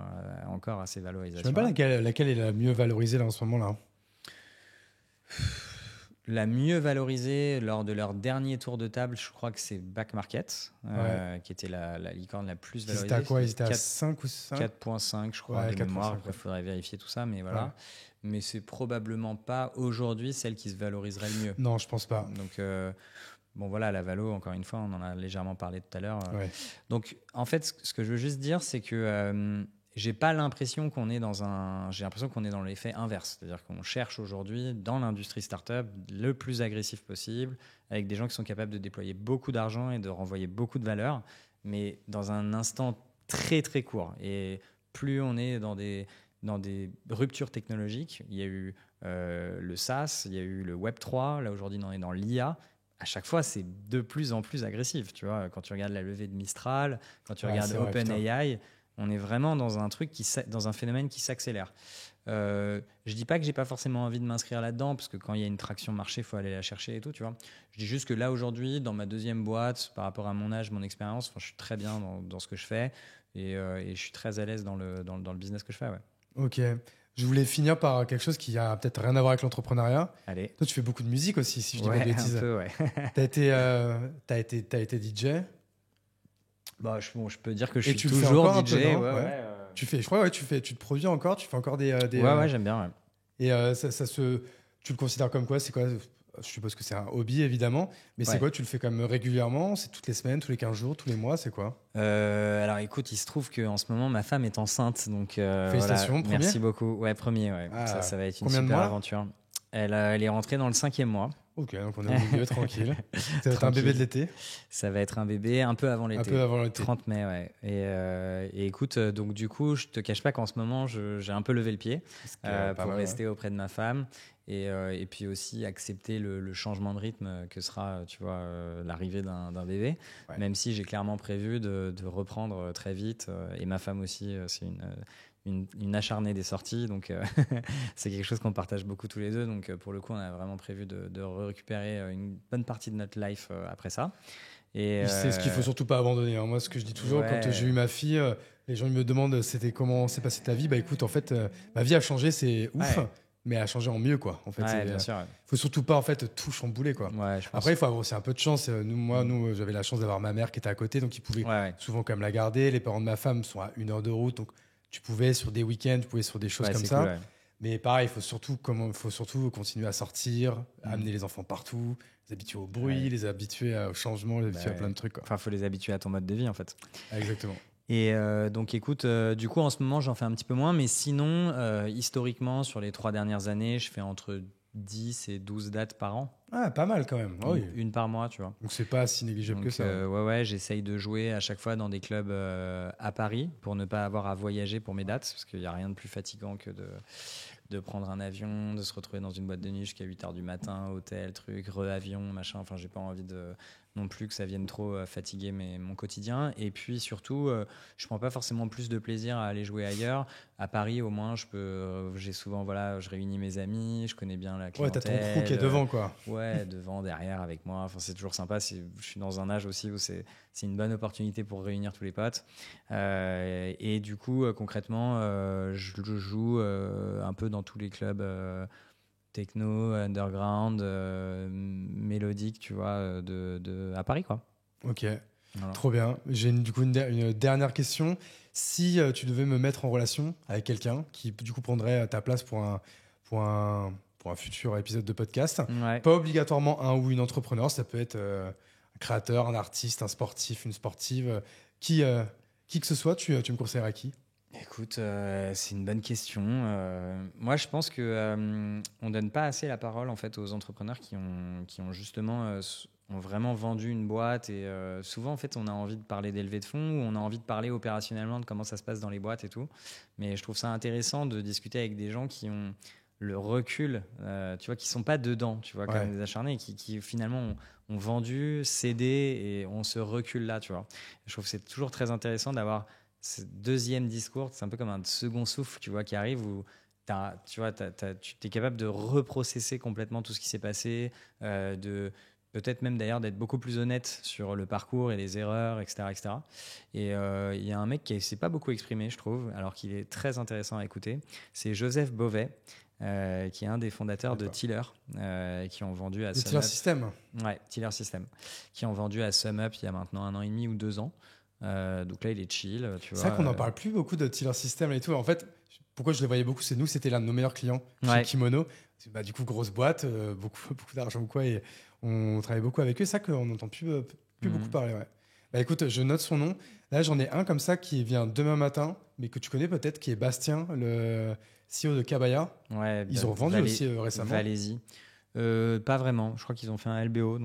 Speaker 1: encore à ces valorisations.
Speaker 2: Je ne sais pas laquelle est la mieux valorisée là, en ce moment-là.
Speaker 1: La mieux valorisée lors de leur dernier tour de table, je crois que c'est Back Market, qui était la licorne la plus valorisée.
Speaker 2: C'était à quoi? Ils étaient à 5 ou 5
Speaker 1: 4,5, je crois, de mémoire. Il faudrait vérifier tout ça, mais voilà. Ouais. Mais c'est probablement pas aujourd'hui celle qui se valoriserait le mieux.
Speaker 2: Non, je pense pas.
Speaker 1: Donc, bon, voilà, la valo, encore une fois, on en a légèrement parlé tout à l'heure.
Speaker 2: Ouais.
Speaker 1: Donc, en fait, ce que je veux juste dire, c'est que j'ai pas l'impression qu'on est j'ai l'impression qu'on est dans l'effet inverse. C'est-à-dire qu'on cherche aujourd'hui, dans l'industrie startup, le plus agressif possible, avec des gens qui sont capables de déployer beaucoup d'argent et de renvoyer beaucoup de valeur, mais dans un instant très, très court. Et plus on est dans des ruptures technologiques, il y a eu le SaaS, il y a eu le Web3, là aujourd'hui on est dans l'IA. À chaque fois, c'est de plus en plus agressif. Tu vois, quand tu regardes la levée de Mistral, quand tu regardes OpenAI, on est vraiment dans un dans un phénomène qui s'accélère. Je dis pas que j'ai pas forcément envie de m'inscrire là-dedans, parce que quand il y a une traction marché, il faut aller la chercher et tout, tu vois. Je dis juste que là, aujourd'hui, dans ma deuxième boîte, par rapport à mon âge, mon expérience, je suis très bien dans ce que je fais et je suis très à l'aise dans le business que je fais, ouais.
Speaker 2: Ok. Je voulais finir par quelque chose qui a peut-être rien à voir avec l'entrepreneuriat.
Speaker 1: Allez.
Speaker 2: Toi, tu fais beaucoup de musique aussi, si je dis pas de bêtises.
Speaker 1: Un peu, ouais.
Speaker 2: T'as été DJ.
Speaker 1: Bah, je peux dire que je
Speaker 2: suis
Speaker 1: toujours DJ.
Speaker 2: Tu fais, je crois, tu te produis encore, tu fais encore des.
Speaker 1: Ouais, j'aime bien. Ouais.
Speaker 2: Et tu le considères comme quoi? C'est quoi? Je suppose que c'est un hobby, évidemment. Mais c'est quoi? Tu le fais comme régulièrement? C'est toutes les semaines, tous les 15 jours, tous les mois? C'est quoi?
Speaker 1: Alors écoute, il se trouve qu'en ce moment, ma femme est enceinte. Donc,
Speaker 2: félicitations,
Speaker 1: voilà. Merci beaucoup. Ouais, premier. Ouais.
Speaker 2: Ah,
Speaker 1: ça va être une super aventure. Elle est rentrée dans le 5e mois.
Speaker 2: Ok, donc on est au milieu, tranquille. Ça va être un bébé de l'été.
Speaker 1: Ça va être un bébé un peu avant l'été.
Speaker 2: Un peu avant l'été.
Speaker 1: 30 mai, ouais. Et écoute, donc du coup, je te cache pas qu'en ce moment, j'ai un peu levé le pied pour rester auprès de ma femme et puis aussi accepter le changement de rythme que sera, tu vois, l'arrivée d'un bébé. Ouais. Même si j'ai clairement prévu de reprendre très vite. Et ma femme aussi, c'est une acharnée des sorties, donc c'est quelque chose qu'on partage beaucoup tous les deux. Donc pour le coup, on a vraiment prévu de récupérer une bonne partie de notre life après ça.
Speaker 2: Et c'est ce qu'il faut surtout pas abandonner. Moi, ce que je dis toujours, quand j'ai eu ma fille, les gens me demandent comment s'est passée ta vie. Bah écoute, en fait, ma vie a changé, c'est ouf. Ouais. Mais elle a changé en mieux, quoi. En fait,
Speaker 1: bien sûr.
Speaker 2: Faut surtout pas en fait tout chambouler, quoi.
Speaker 1: Ouais,
Speaker 2: après, il faut avoir aussi un peu de chance. Nous, j'avais la chance d'avoir ma mère qui était à côté, donc ils pouvaient souvent quand même la garder. Les parents de ma femme sont à 1 heure de route, donc tu pouvais sur des week-ends, tu pouvais sur des choses comme ça. Cool, Mais pareil, il faut surtout continuer à sortir, amener les enfants partout, les habituer au bruit, les habituer au changement, les habituer à plein de trucs, quoi.
Speaker 1: Enfin, faut les habituer à ton mode de vie, en fait.
Speaker 2: Exactement.
Speaker 1: Et donc, écoute, du coup, en ce moment, j'en fais un petit peu moins. Mais sinon, historiquement, sur les 3 dernières années, je fais entre 10 et 12 dates par an.
Speaker 2: Ah, pas mal quand même. Oui.
Speaker 1: Une par mois, tu vois.
Speaker 2: Donc c'est pas si négligeable que
Speaker 1: Donc,
Speaker 2: ça.
Speaker 1: ouais, j'essaye de jouer à chaque fois dans des clubs à Paris pour ne pas avoir à voyager pour mes dates. Parce qu'il n'y a rien de plus fatigant que de prendre un avion, de se retrouver dans une boîte de nuit jusqu'à 8h du matin, hôtel, truc, re-avion, machin. Enfin, j'ai pas envie non plus que ça vienne trop fatiguer mon quotidien. Et puis surtout, je prends pas forcément plus de plaisir à aller jouer ailleurs. À Paris, au moins, j'ai souvent, voilà, je réunis mes amis, je connais bien la
Speaker 2: Ouais,
Speaker 1: clientèle.
Speaker 2: t'as ton crew qui est devant, quoi.
Speaker 1: Ouais, devant, derrière, avec moi. Enfin, c'est toujours sympa. Je suis dans un âge aussi où c'est une bonne opportunité pour réunir tous les potes. Et du coup, concrètement, je joue un peu dans tous les clubs techno, underground, mélodique, tu vois, à Paris, quoi.
Speaker 2: Ok,
Speaker 1: Voilà.
Speaker 2: trop bien. J'ai du coup une dernière question. Si tu devais me mettre en relation avec quelqu'un qui du coup prendrait ta place pour un futur épisode de podcast,
Speaker 1: Ouais.
Speaker 2: pas obligatoirement un ou une entrepreneur, ça peut être un créateur, un artiste, un sportif, une sportive, qui que ce soit, tu me conseillerais qui?
Speaker 1: Écoute, c'est une bonne question. Moi, je pense que on donne pas assez la parole en fait aux entrepreneurs qui ont justement ont vraiment vendu une boîte et souvent en fait on a envie de parler d'élevée de fonds ou on a envie de parler opérationnellement de comment ça se passe dans les boîtes et tout. Mais je trouve ça intéressant de discuter avec des gens qui ont le recul, tu vois, qui sont pas dedans, tu vois,
Speaker 2: Ouais.
Speaker 1: comme des acharnés, qui finalement ont vendu, cédé et ont ce recul là, tu vois. Je trouve que c'est toujours très intéressant d'avoir ce deuxième discours, c'est un peu comme un second souffle, tu vois, qui arrive où tu es capable de reprocesser complètement tout ce qui s'est passé, de peut-être même d'ailleurs d'être beaucoup plus honnête sur le parcours et les erreurs, etc. etc. Et il y a un mec qui ne s'est pas beaucoup exprimé, je trouve, alors qu'il est très intéressant à écouter. C'est Joseph Beauvais, qui est un des fondateurs de Tiller, qui ont vendu à
Speaker 2: Le
Speaker 1: SumUp.
Speaker 2: Tiller System.
Speaker 1: Ouais, Tiller System, qui ont vendu à SumUp il y a maintenant 1 an et demi ou 2 ans. Donc là, il est chill, tu vois.
Speaker 2: C'est vrai qu'on n'en parle plus beaucoup de Tiller System et tout. En fait, pourquoi je les voyais beaucoup, c'est nous, c'était l'un de nos meilleurs clients chez
Speaker 1: Ouais.
Speaker 2: Kimono. Bah, du coup, grosse boîte, beaucoup d'argent ou quoi, et on travaille beaucoup avec eux. C'est ça qu'on n'entend plus beaucoup parler. Ouais. Bah, écoute, je note son nom. Là, j'en ai un comme ça qui vient demain matin, mais que tu connais peut-être, qui est Bastien, le CEO de Kabaya.
Speaker 1: Ouais,
Speaker 2: Ils ont revendu aussi récemment.
Speaker 1: Valézy. Pas vraiment. Je crois qu'ils ont fait un LBO.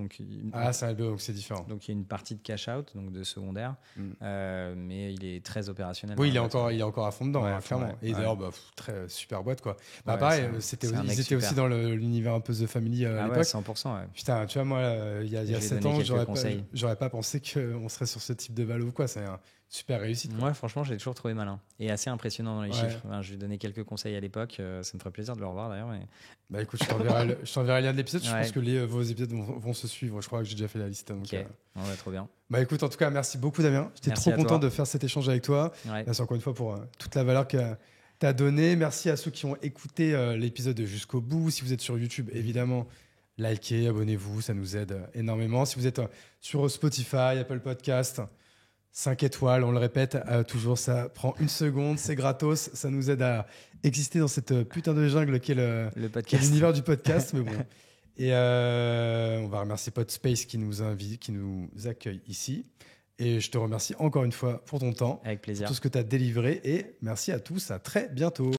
Speaker 2: Ah, c'est un LBO, donc c'est différent.
Speaker 1: Donc il y a une partie de cash out, donc de secondaire. Mais il est très opérationnel.
Speaker 2: Oui, il est encore à fond dedans,
Speaker 1: Ouais,
Speaker 2: clairement.
Speaker 1: ouais.
Speaker 2: Et d'ailleurs, très super boîte, quoi. Bah,
Speaker 1: Ouais,
Speaker 2: pareil,
Speaker 1: c'est
Speaker 2: ils
Speaker 1: un mec
Speaker 2: étaient
Speaker 1: super.
Speaker 2: aussi dans l'univers un peu The Family à
Speaker 1: Ah
Speaker 2: l'époque.
Speaker 1: ouais, 100%. Ouais.
Speaker 2: Putain, tu vois, moi, il y a 7 ans,
Speaker 1: conseils.
Speaker 2: j'aurais pas pensé qu'on serait sur ce type de valo ou quoi. C'est un super réussite.
Speaker 1: Moi, franchement, j'ai toujours trouvé malin et assez impressionnant dans les
Speaker 2: Ouais.
Speaker 1: chiffres. Enfin, je lui ai donné quelques conseils à l'époque. Ça me ferait plaisir de le revoir d'ailleurs. Mais...
Speaker 2: Bah écoute, je t'enverrai le lien de l'épisode. Je
Speaker 1: Ouais.
Speaker 2: pense que vos épisodes vont se suivre. Je crois que j'ai déjà fait la liste. Donc,
Speaker 1: Ok, ouais, trop bien.
Speaker 2: Bah écoute, en tout cas, merci beaucoup, Damien. J'étais
Speaker 1: Merci
Speaker 2: trop
Speaker 1: à
Speaker 2: content
Speaker 1: toi.
Speaker 2: de faire cet échange avec toi.
Speaker 1: Ouais.
Speaker 2: Merci encore une fois pour toute la valeur que tu as donnée. Merci à ceux qui ont écouté l'épisode jusqu'au bout. Si vous êtes sur YouTube, évidemment, likez, abonnez-vous, ça nous aide énormément. Si vous êtes sur Spotify, Apple Podcast, 5 étoiles, on le répète toujours, ça prend 1 seconde, c'est gratos, ça nous aide à exister dans cette putain de jungle qu'est
Speaker 1: Le podcast.
Speaker 2: l'univers du podcast, mais bon. Et on va remercier Podspace qui nous accueille ici. Et je te remercie encore une fois pour ton temps,
Speaker 1: Avec plaisir.
Speaker 2: pour tout ce que tu as délivré. Et merci à tous, à très bientôt.